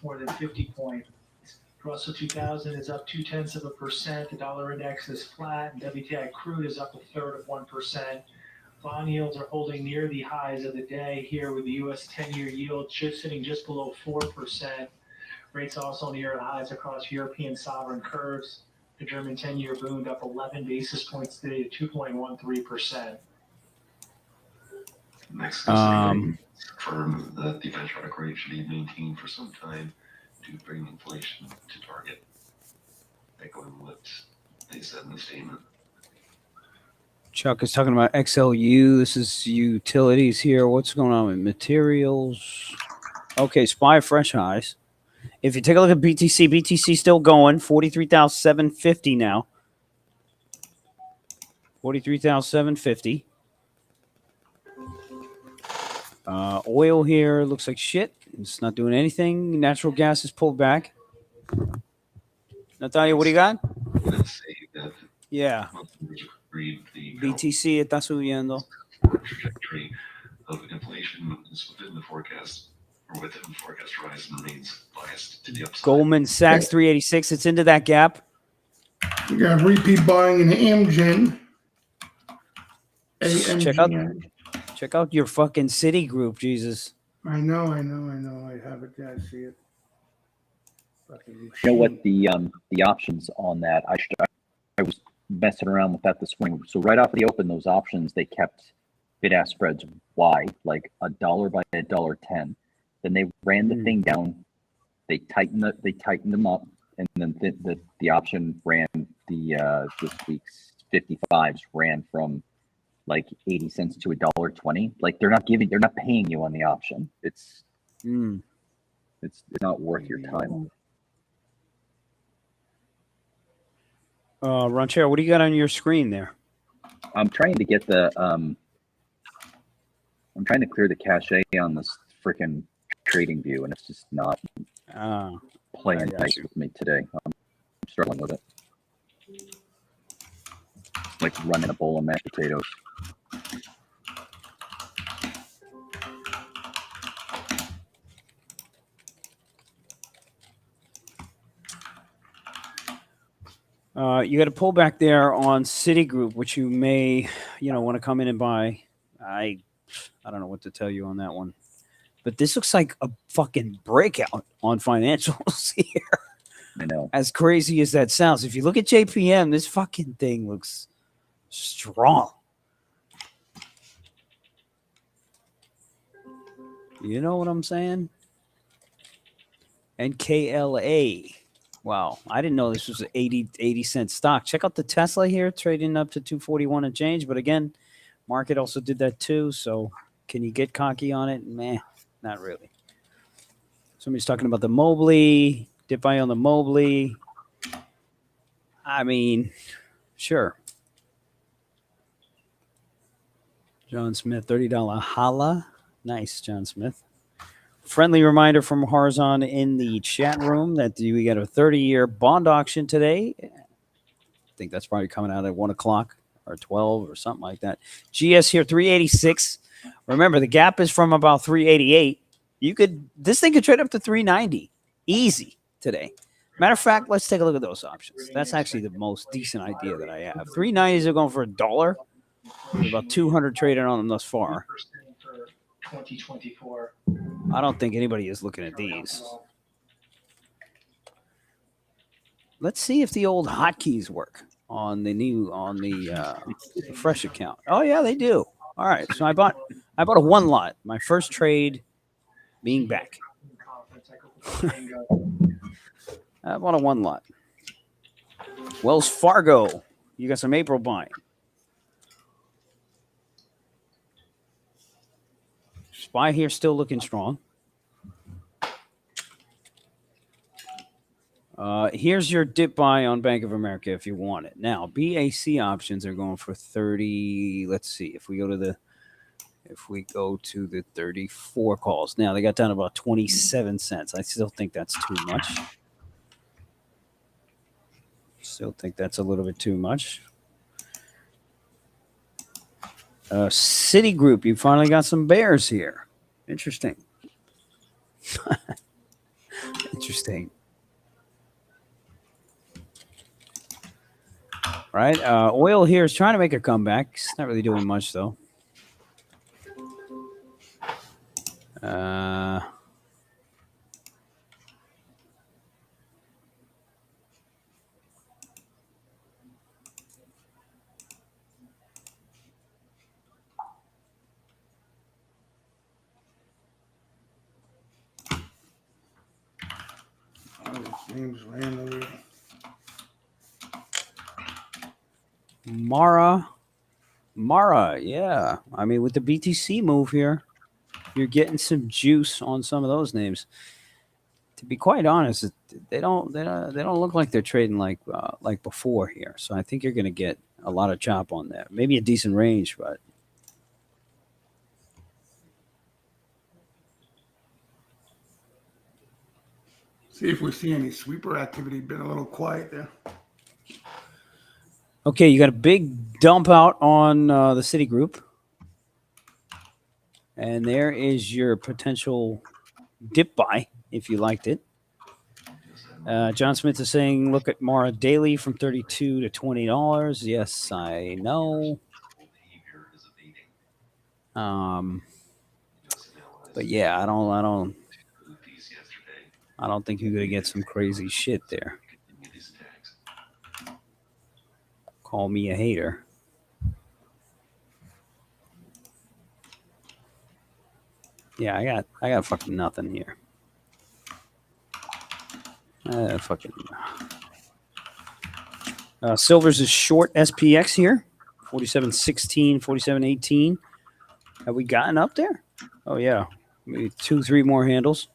more than 50 points. Russell 2000 is up 0.2%. The dollar index is flat, and WTI crude is up 1/3 of 1%. Bond yields are holding near the highs of the day here, with the U.S. 10-year yield just sitting just below 4%. Rates also near the highs across European sovereign curves. The German 10-year boomed up 11 basis points today to 2.13%. Next, confirm that the benchmark rate should be maintained for some time to bring inflation to target, echoing what they said in the statement. Chuck is talking about XLU. This is utilities here. What's going on with materials? Okay, SPY fresh highs. If you take a look at BTC still going, 43,750 now. 43,750. Oil here looks like shit. It's not doing anything. Natural gas is pulled back. Natalia, what do you got? Let's say that Yeah. read the BTC está subiendo. trajectory of inflation is within the forecast horizon remains biased to the upside. Goldman Sachs 386. It's into that gap. We got repeat buying in Amgen. Check out your fucking Citigroup, Jesus. I know. I have it. Yeah, I see it. Fucking You know what, the options on that, I was messing around with that this morning. So right off the open, those options, they kept bid-ask spreads wide, like $1 by $1.10. Then they ran the thing down. They tightened them up, and then the option ran this week's 55s ran from like 80 cents to $1.20. Like they're not paying you on the option. It's not worth your time. Ranchero, what do you got on your screen there? I'm trying to get I'm trying to clear the cache on this freaking trading view, and it's just not playing nice with me today. I'm struggling with it. It's like running a bowl of mashed potatoes. You got to pull back there on Citigroup, which you may, want to come in and buy. I don't know what to tell you on that one, but this looks like a fucking breakout on financials here. I know. As crazy as that sounds, if you look at JPM, this fucking thing looks strong. You know what I'm saying? And KLA. Wow, I didn't know this was an 80 cent stock. Check out the Tesla here, trading up to 241 and change. But again, market also did that too. So can you get cocky on it? Meh, not really. Somebody's talking about the Mobley. Dip buy on the Mobley. I mean, sure. John Smith, $30 holla. Nice, John Smith. Friendly reminder from Horizon in the chat room that we got a 30-year bond auction today. I think that's probably coming out at 1 o'clock or 12 or something like that. GS here, 386. Remember, the gap is from about 388. This thing could trade up to 390. Easy today. Matter of fact, let's take a look at those options. That's actually the most decent idea that I have. 390s are going for $1. About 200 traded on them thus far. 2024. I don't think anybody is looking at these. Let's see if the old hotkeys work on the fresh account. Oh yeah, they do. All right, so I bought a one lot. My first trade being back. I bought a one lot. Wells Fargo. You got some April buying. SPY here still looking strong. Here's your dip buy on Bank of America if you want it. Now, BAC options are going for 30. Let's see if we go to the 34 calls. Now they got down to about 27 cents. I still think that's too much. Still think that's a little bit too much. Citigroup, you finally got some bears here. Interesting. Interesting. Right? Oil here is trying to make a comeback. It's not really doing much, though. Names randomly. Mara, yeah. I mean, with the BTC move here, you're getting some juice on some of those names. To be quite honest, they don't look like they're trading like before here. So I think you're going to get a lot of chop on that. Maybe a decent range, but See if we see any sweeper activity. Been a little quiet there. okay, you got a big dump out on the Citigroup. And there is your potential dip buy if you liked it. John Smith is saying, look at Mara daily from $32 to $20. Yes, I know. But yeah, I don't think you're gonna get some crazy shit there. Call me a hater. Yeah, I got fucking nothing here. Silver's is short SPX here. 47.16, 47.18. Have we gotten up there? Oh yeah. Maybe 2-3 more handles.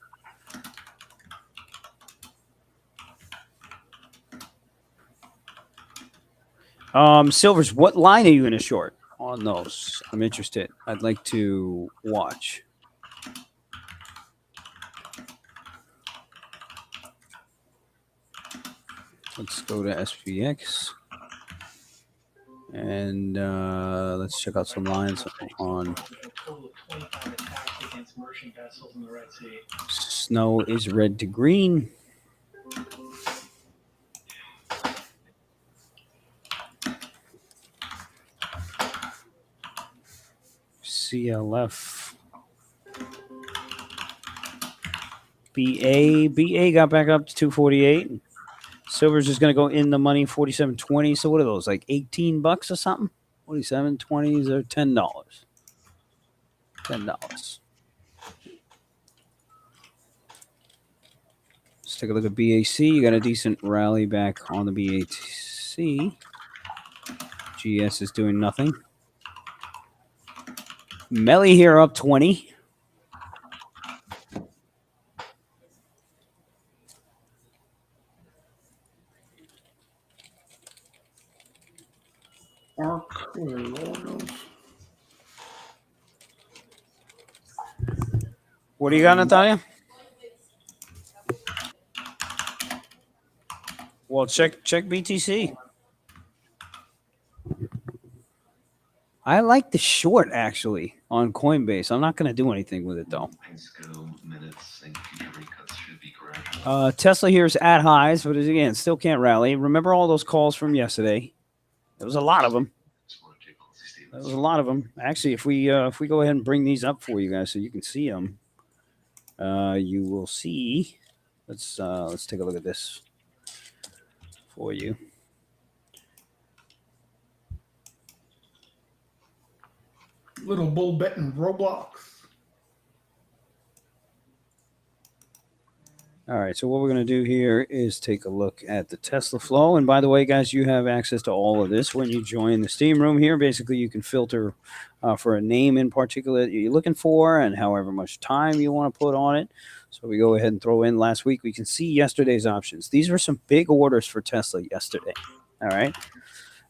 Silvers, what line are you in a short on those? I'm interested. I'd like to watch. Let's go to SPX. And let's check out some lines on snow is red to green. CLF. BA got back up to 248. Silver's just going to go in the money, 47.20. So what are those, like $18 or something? 47.20s or $10. $10. Let's take a look at BAC. You got a decent rally back on the BAC. GS is doing nothing. Melly here up 20. Arc. What do you got, Natalia? Well, check BTC. I like the short actually on Coinbase. I'm not going to do anything with it though. Tesla here is at highs, but again, still can't rally. Remember all those calls from yesterday? There was a lot of them. Actually, if we go ahead and bring these up for you guys so you can see them, you will see. Let's take a look at this for you. Little bull betting Roblox. All right, so what we're going to do here is take a look at the Tesla flow. And by the way, guys, you have access to all of this when you join the Steam Room here. Basically, you can filter for a name in particular that you're looking for and however much time you want to put on it. So we go ahead and throw in last week. We can see yesterday's options. These were some big orders for Tesla yesterday. All right.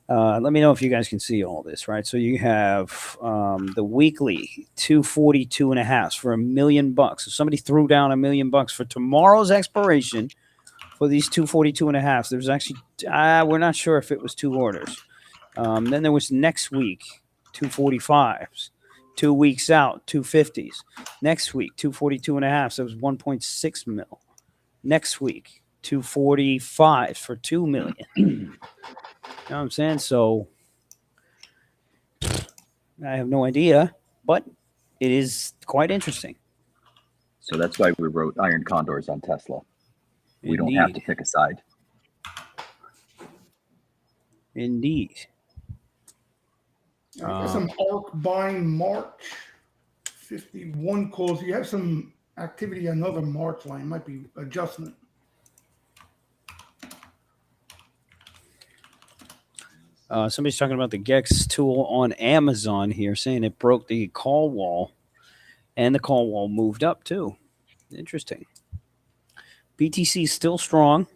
Let me know if you guys can see all this, right? So you have the weekly 242.5 for $1 million. If somebody threw down $1 million for tomorrow's expiration for these 242.5s. There's actually, we're not sure if it was 2 orders. Then there was next week, 245s. 2 weeks out, 250s. Next week, 242.5. So it was 1.6 mil. Next week, 245 for 2 million. You know what I'm saying? So I have no idea, but it is quite interesting. So that's why we wrote Iron Condors on Tesla. We don't have to pick a side. Indeed. I got some ARC buying March 51 calls. You have some activity on another March line. Might be adjustment. Somebody's talking about the Gex tool on Amazon here, saying it broke the call wall, and the call wall moved up too. Interesting. BTC is still strong.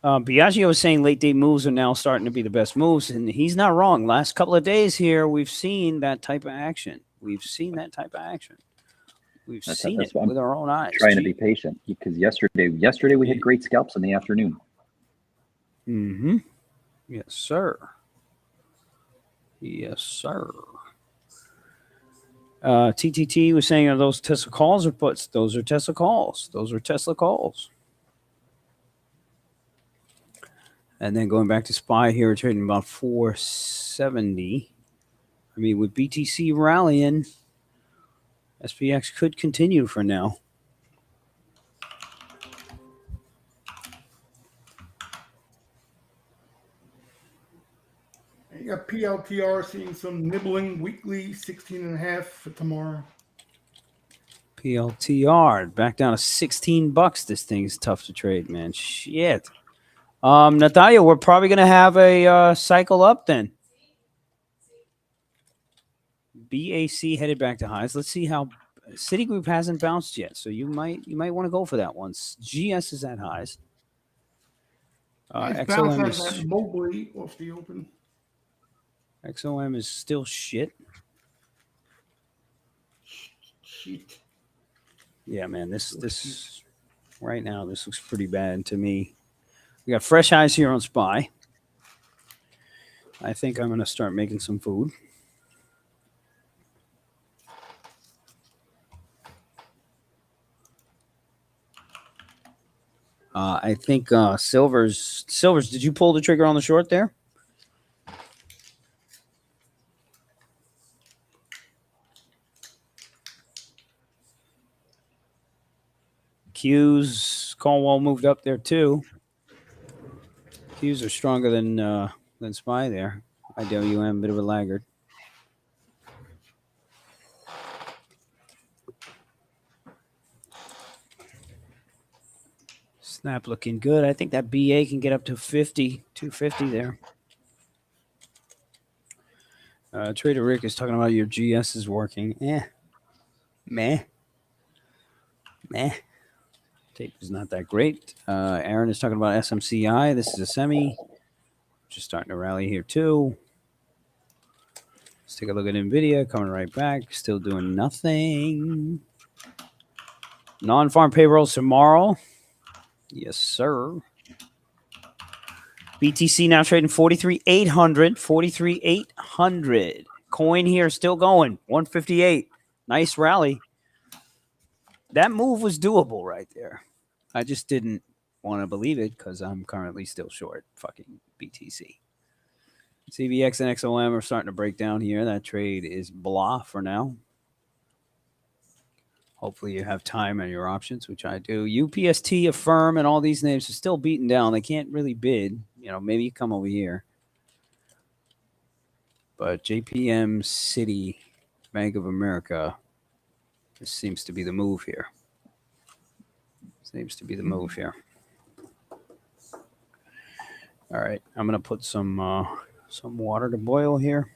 Biagio was saying late day moves are now starting to be the best moves, and he's not wrong. Last couple of days here, we've seen that type of action. We've seen it with our own eyes. Trying to be patient because yesterday we had great scalps in the afternoon. Mm-hmm. Yes, sir. Yes, sir. TTT was saying, are those Tesla calls or puts? Those are Tesla calls. Those are Tesla calls. And then going back to SPY here, we're trading about 470. I mean, with BTC rallying, SPX could continue for now. You got PLTR seeing some nibbling weekly, 16.5 for tomorrow. PLTR back down to $16. This thing's tough to trade, man. Shit. Natalia, we're probably going to have a cycle up then. BAC headed back to highs. Let's see how Citigroup hasn't bounced yet, so you might want to go for that one. GS is at highs. XOM is that Mobley off the open. XOM is still shit. Shit. Yeah, man. This right now, this looks pretty bad to me. We got fresh highs here on SPY. I think I'm going to start making some food. I think Silvers, did you pull the trigger on the short there? Q's call wall moved up there too. Q's are stronger than SPY there. IWM, bit of a laggard. Snap looking good. I think that BA can get up to 50, 250 there. Trader Rick is talking about your GS is working. Meh. Tape is not that great. Aaron is talking about SMCI. This is a semi. Just starting to rally here too. Let's take a look at NVIDIA. Coming right back. Still doing nothing. Non-farm payrolls tomorrow. Yes, sir. BTC now trading 43,800. 43,800. Coin here still going. 158. Nice rally. That move was doable right there. I just didn't want to believe it because I'm currently still short fucking BTC. CVX and XOM are starting to break down here. That trade is blah for now. Hopefully you have time on your options, which I do. UPST, Affirm, and all these names are still beaten down. They can't really bid. You know, maybe you come over here. But JPM, Citi, Bank of America, this seems to be the move here. Seems to be the move here. All right, I'm going to put some water to boil here.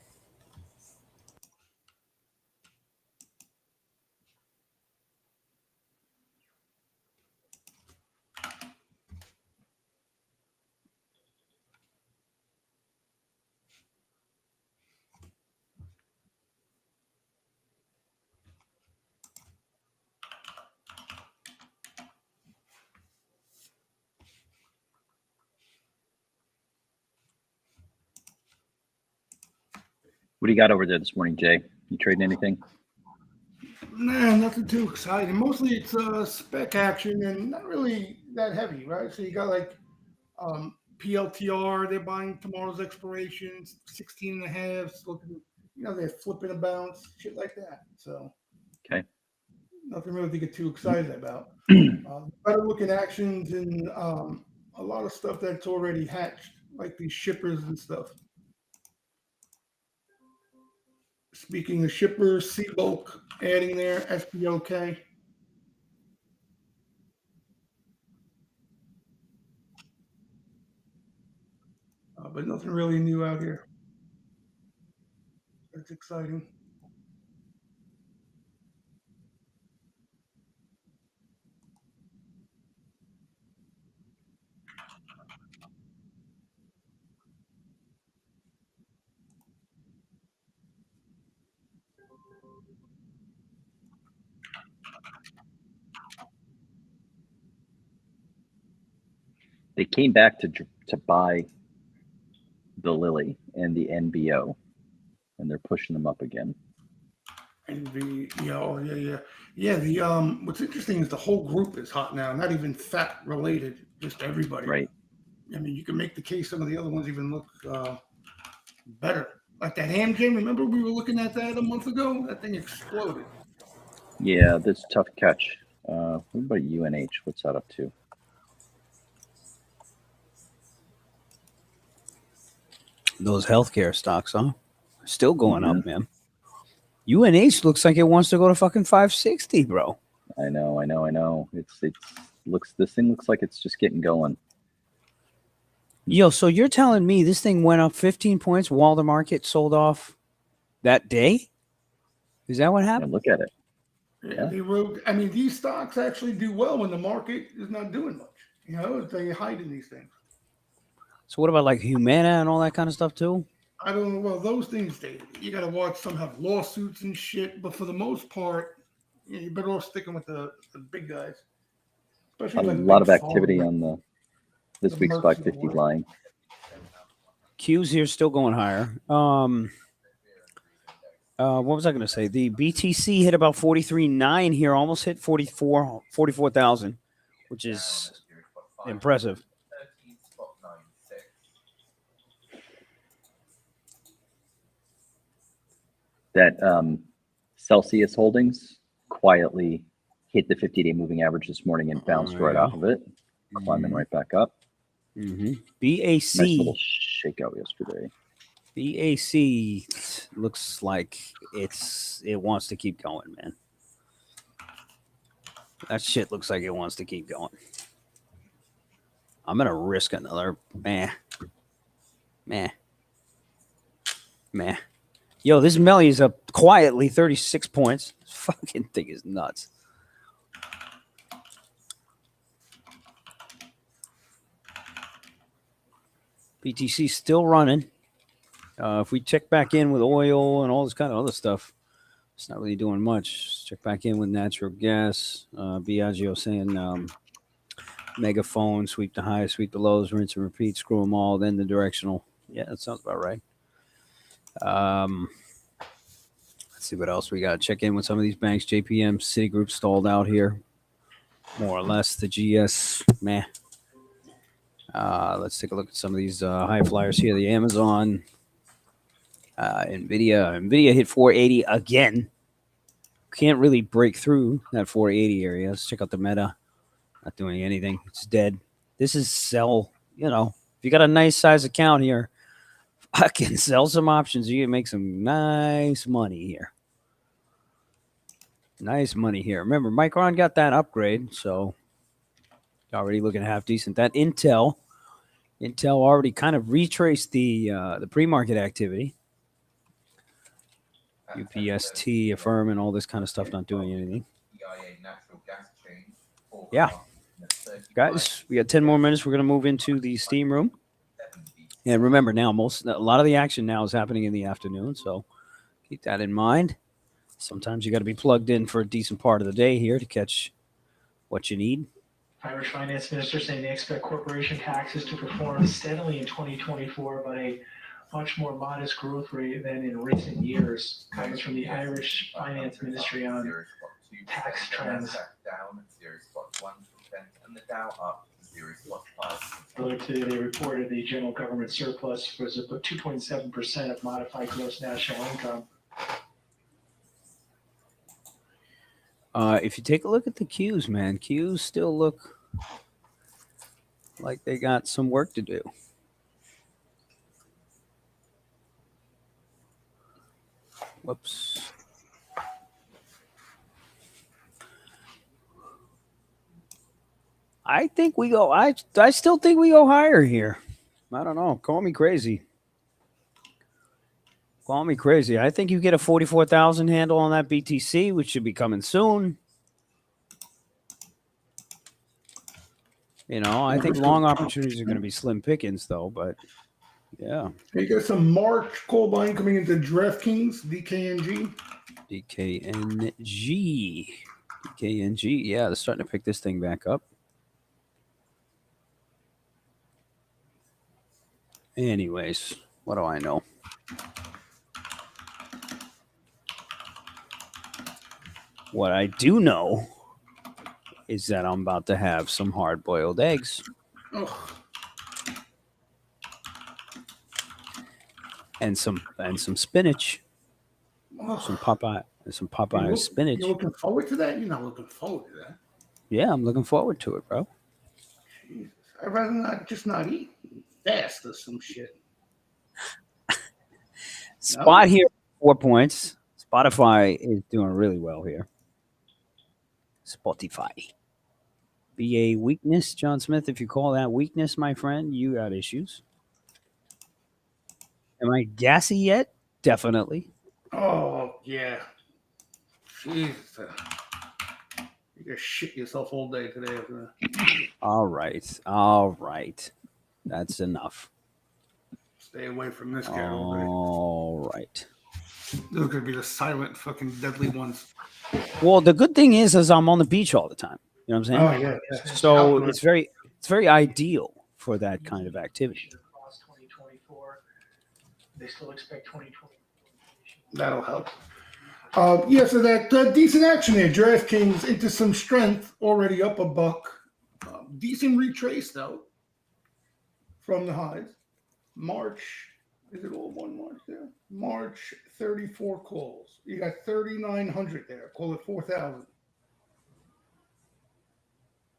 What do you got over there this morning, Jay? You trading anything? Nah, nothing too exciting. Mostly it's spec action and not really that heavy, right? So you got like PLTR, they're buying tomorrow's expirations, 16 and a half, looking, they're flipping a bounce, shit like that. So Okay. nothing really to get too excited about. Better looking actions and a lot of stuff that's already hatched, like these shippers and stuff. Speaking of shippers, Sea Bulk adding there, SPOK. But nothing really new out here. That's exciting. They came back to buy the Lily and the NBO, and they're pushing them up again. And the what's interesting is the whole group is hot now, not even fat related, just everybody. Right. I mean, you can make the case some of the other ones even look better. Like that Amgen, remember we were looking at that a month ago? That thing exploded. Yeah, that's a tough catch. What about UNH? What's that up to? Those healthcare stocks, huh? Still going up, man. UNH looks like it wants to go to fucking 560, bro. I know. This thing looks like it's just getting going. Yo, so you're telling me this thing went up 15 points while the market sold off that day? Is that what happened? Yeah, look at it. Yeah. I mean, these stocks actually do well when the market is not doing much. They hide in these things. So what about like Humana and all that kind of stuff too? I don't know. Well, those things, you got to watch. Some have lawsuits and shit, but for the most part, you're better off sticking with the big guys. Especially A lot of activity on this week's Mercs 550 line. Q's here still going higher. What was I going to say? The BTC hit about 43.9 here, almost hit 44,000, which is impressive. That Celsius Holdings quietly hit the 50-day moving average this morning and bounced right off of it, climbing right back up. BAC. Nice little shakeout yesterday. BAC looks like it wants to keep going, man. That shit looks like it wants to keep going. I'm gonna risk another meh. Yo, this Melly is up quietly 36 points. This fucking thing is nuts. BTC still running. If we check back in with oil and all this kind of other stuff, it's not really doing much. Let's check back in with natural gas. Biagio saying megaphone, sweep the highs, sweep the lows, rinse and repeat, screw them all, then the directional. Yeah, that sounds about right. Let's see what else we got. Check in with some of these banks. JPM, Citigroup stalled out here. More or less. The GS, meh. Let's take a look at some of these high flyers here. The Amazon, NVIDIA hit 480 again. Can't really break through that 480 area. Let's check out the Meta. Not doing anything. It's dead. This is sell. If you got a nice size account here, I can sell some options. You can make some nice money here. Nice money here. Remember, Micron got that upgrade, so already looking half decent. That Intel already kind of retraced the pre-market activity. UPST, Affirm, and all this kind of stuff not doing anything. Yeah. Guys, we got 10 more minutes. We're going to move into the steam room. And remember now, a lot of the action now is happening in the afternoon, so keep that in mind. Sometimes you got to be plugged in for a decent part of the day here to catch what you need. Irish Finance Minister saying they expect corporation taxes to perform steadily in 2024, but a much more modest growth rate than in recent years. Guidance from the Irish Finance Ministry on 0.2%, tax the trends. Nasdaq down 0.1%, and the Dow up 0.5%. Earlier today, they reported the general government surplus was about 2.7% of modified gross national income. If you take a look at the Qs, man, Qs still look like they got some work to do. Whoops. I think we go. I still think we go higher here. I don't know. Call me crazy. Call me crazy. I think you get a 44,000 handle on that BTC, which should be coming soon. You know, I think long opportunities are going to be slim pickings, though. But yeah, You got some March call buying coming into DraftKings, DKNG. DKNG. Yeah, they're starting to pick this thing back up. Anyways, what do I know? What I do know is that I'm about to have some hard-boiled eggs Oh, and some spinach, oh. some Popeye spinach. You're looking forward to that? You're not looking forward to that. Yeah, I'm looking forward to it, bro. Jesus. I'd rather not eat fast or some shit. Spot here, 4 points. Spotify is doing really well here. Spotify. BA weakness, John Smith. If you call that weakness, my friend, you got issues. Am I gassy yet? Definitely. Oh, yeah. Jesus. You can shit yourself all day today. After that. All right. That's enough. Stay away from this guy. All right. Those are going to be the silent, fucking deadly ones. Well, the good thing is I'm on the beach all the time. You know what I'm saying? Oh, yeah. So it's very ideal for that kind of activity. Across 2024, they still expect 2020. That'll help. So that decent action there. DraftKings into some strength, already up $1. Decent retrace, though, from the highs. March, is it all one March there? March, 34 calls. You got 3,900 there. Call it 4,000.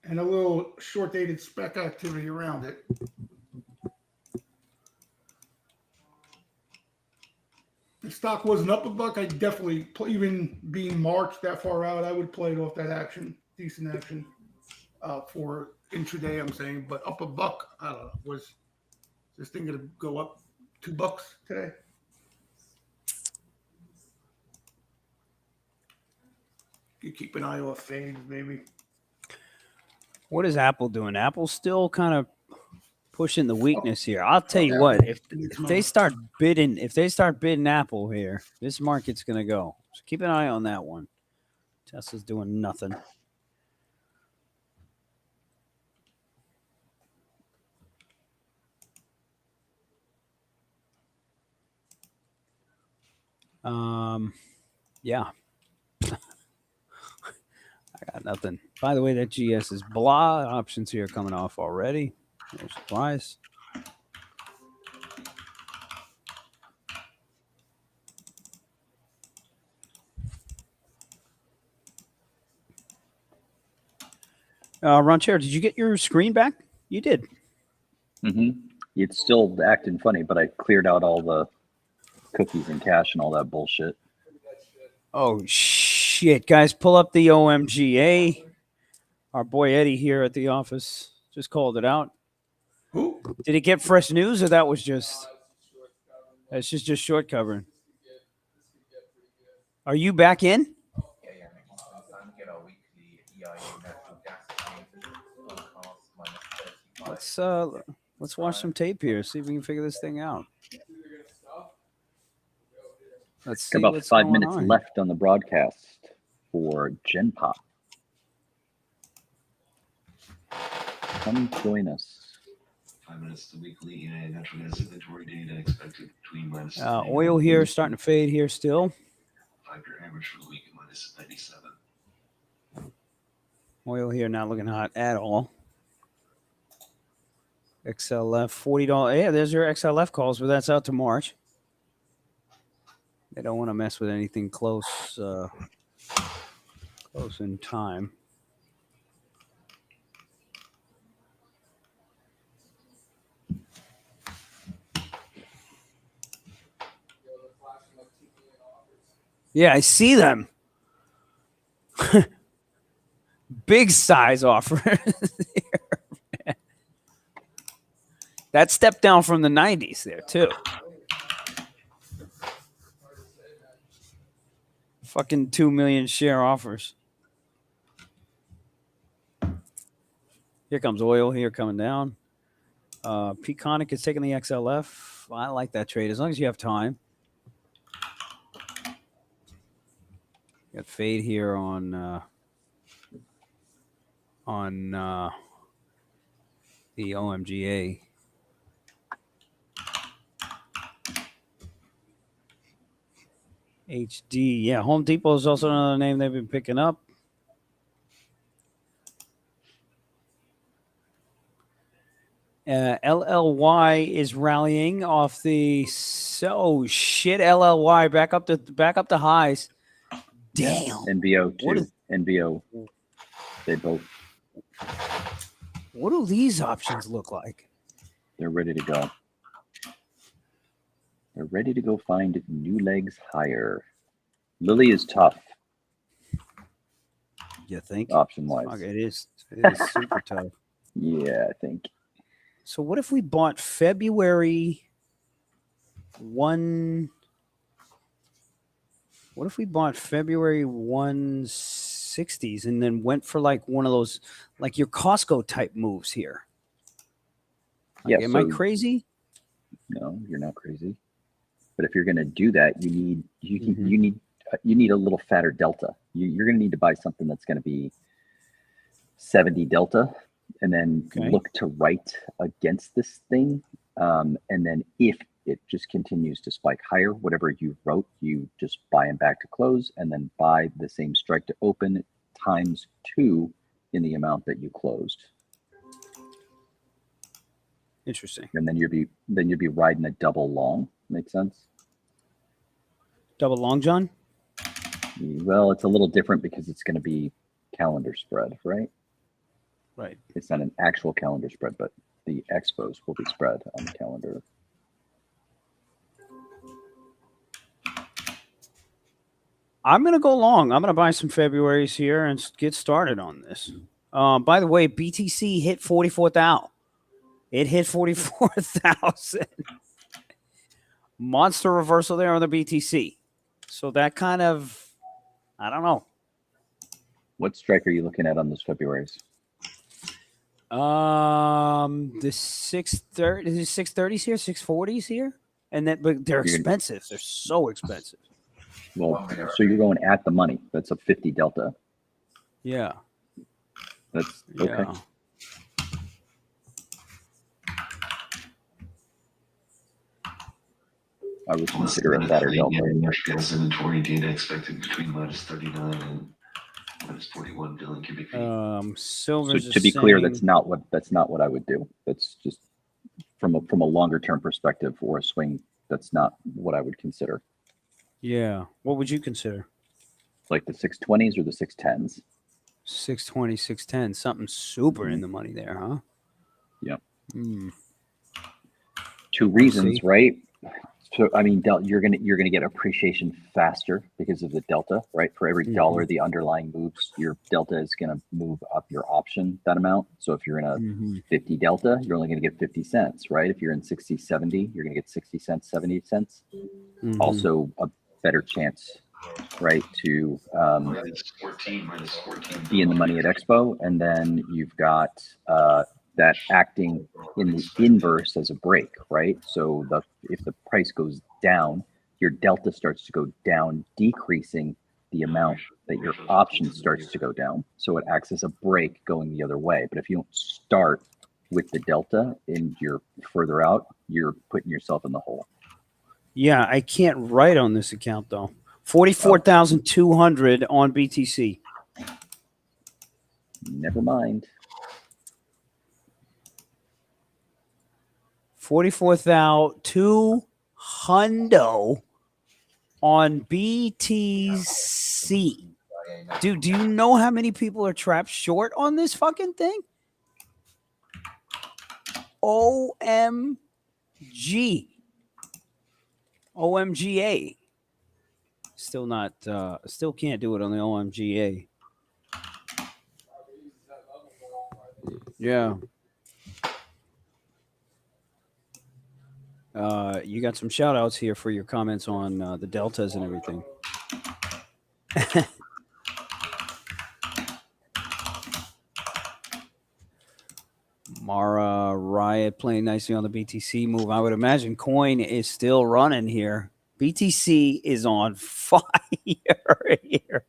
And a little short-dated spec activity around it. The stock wasn't up $1. I definitely play, even being March that far out, I would play it off that action, decent action for intraday. I'm saying, but up $1, I don't know. Was this thing going to go up $2 today? You keep an eye off fades, maybe. What is Apple doing? Apple's still kind of pushing the weakness here. I'll tell you what, if they start bidding Apple here, this market's gonna go. So keep an eye on that one. Tesla's doing nothing. Yeah. I got nothing. By the way, that GS is blah. Options here coming off already. No surprise. Ron Chair, did you get your screen back? You did. Mm-hmm. It's still acting funny, but I cleared out all the cookies and cache and all that bullshit. Oh, shit. Guys, pull up the OMGA. Our boy Eddie here at the office just called it out. Who? Did it get fresh news or that was just... That's just short covering. Are you back in? Yeah, get our weekly EIA natural gas forecast Let's watch some tape here. See if we can figure this thing out. Let's see. About what's 5 going minutes on. left on the broadcast for Gen Pop. Come join us. 5 minutes to weekly EA natural gas inventory data expected between minus. Oil here starting to fade here still. 5-year average for the week at minus 97. Oil here not looking hot at all. XLF $40. Yeah, there's your XLF calls, but that's out to March. They don't want to mess with anything close in time. Yeah, I see them. Big size offer. That stepped down from the 90s there, too. Fucking 2 million share offers. Here comes oil here coming down. Peconic is taking the XLF. I like that trade as long as you have time. Got fade here on the OMGA. HD. Yeah, Home Depot is also another name they've been picking up. LLY is rallying off the LLY back up to highs. Damn. NBO too. What is- NBO. They both. What do these options look like? They're ready to go. They're ready to go find new legs higher. Lily is tough. You think? Option wise. Fuck, it is super tough. Yeah, I think. So what if we bought February 1? What if we bought February 160s and then went for like one of those, like your Costco type moves here? Like, Yeah. am I crazy? No, you're not crazy. But if you're going to do that, you need a little fatter delta. You're going to need to buy something that's going to be 70 delta, and then look to right against this thing. And then if it just continues to spike higher, whatever you wrote, you just buy them back to close, and then buy the same strike to open times 2 in the amount that you closed. Interesting. And then you'd be riding a double long. Make sense? Double long, John? Well, it's a little different because it's going to be calendar spread, right? Right. It's not an actual calendar spread, but the expos will be spread on the calendar. I'm going to go long. I'm going to buy some Februaries here and get started on this. By the way, BTC hit 44,000. It hit 44,000. Monster reversal there on the BTC. So that kind of, I don't know. What strike are you looking at on those Februaries? The 630, 630s here, 640s here, and then but they're expensive. They're so expensive. Well, so you're going at the money. That's a 50 delta. Yeah. That's okay. Yeah. I would consider it better delta. Natural gas inventory data expected between minus 39 and minus 41 billion cubic feet. Silver's So to be clear, that's not what I would do. That's just from a longer term perspective or a swing. That's not what I would consider. Yeah. What would you consider? Like the 620s or the 610s? 620, 610. Something super in the money there, huh? Yep. Mm. 2 reasons, right? So I mean, you're gonna get appreciation faster because of the delta, right? For every dollar the underlying moves, your delta is gonna move up your option that amount. So if you're in a 50 delta, you're only gonna get 50 cents, right? If you're in 60, 70, you're gonna get 60 cents, 70 cents. Also a better chance, right, to minus 14 be in the money at Expo, and then you've got that acting in the inverse as a break, right? So if the price goes down, your delta starts to go down, decreasing the amount that your option starts to go down. So it acts as a break going the other way. But if you don't start with the delta and you're further out, you're putting yourself in the hole. Yeah, I can't write on this account though. 44,200 on BTC. Never mind. 44,200 on BTC. Dude, do you know how many people are trapped short on this fucking thing? OMG. OMGA. Still not, still can't do it on the OMGA. Yeah. You got some shout outs here for your comments on the deltas and everything. Mara Riot playing nicely on the BTC move. I would imagine Coin is still running here. BTC is on fire here.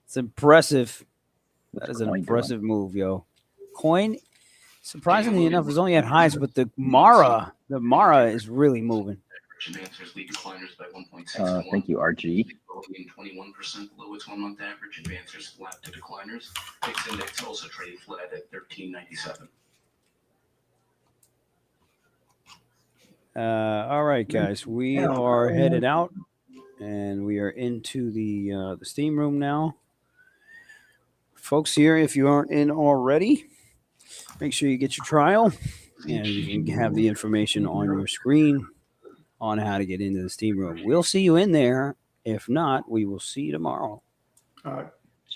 It's impressive. That is an impressive move, yo. Coin, surprisingly enough, is only at highs, but the Mara is really moving. Advancers lead decliners by 1.6 Thank you, RG. 21% below its 1 month average. Advancers flat to decliners. VIX index also trading flat at 1397. All right, guys, we are headed out, and we are into the steam room now. Folks here, if you aren't in already, make sure you get your trial, and you can have the information on your screen on how to get into the steam room. We'll see you in there. If not, we will see you tomorrow.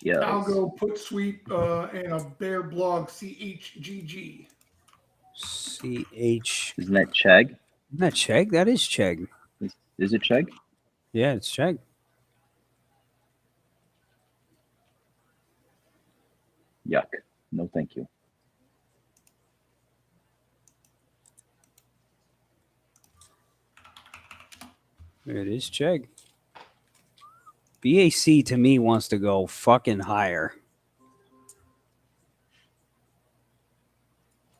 Yes. Algo, Put Sweep, and a Bear Blog CHGG. CH. Isn't that Chegg? Isn't that Chegg? That is Chegg. Is it Chegg? Yeah, it's Chegg. Yuck. No, thank you. It is Chegg. BAC to me wants to go fucking higher.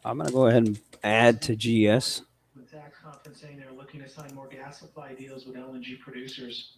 I'm going to go ahead and add to GS. The tax conference saying they're looking to sign more gas supply deals with LNG producers.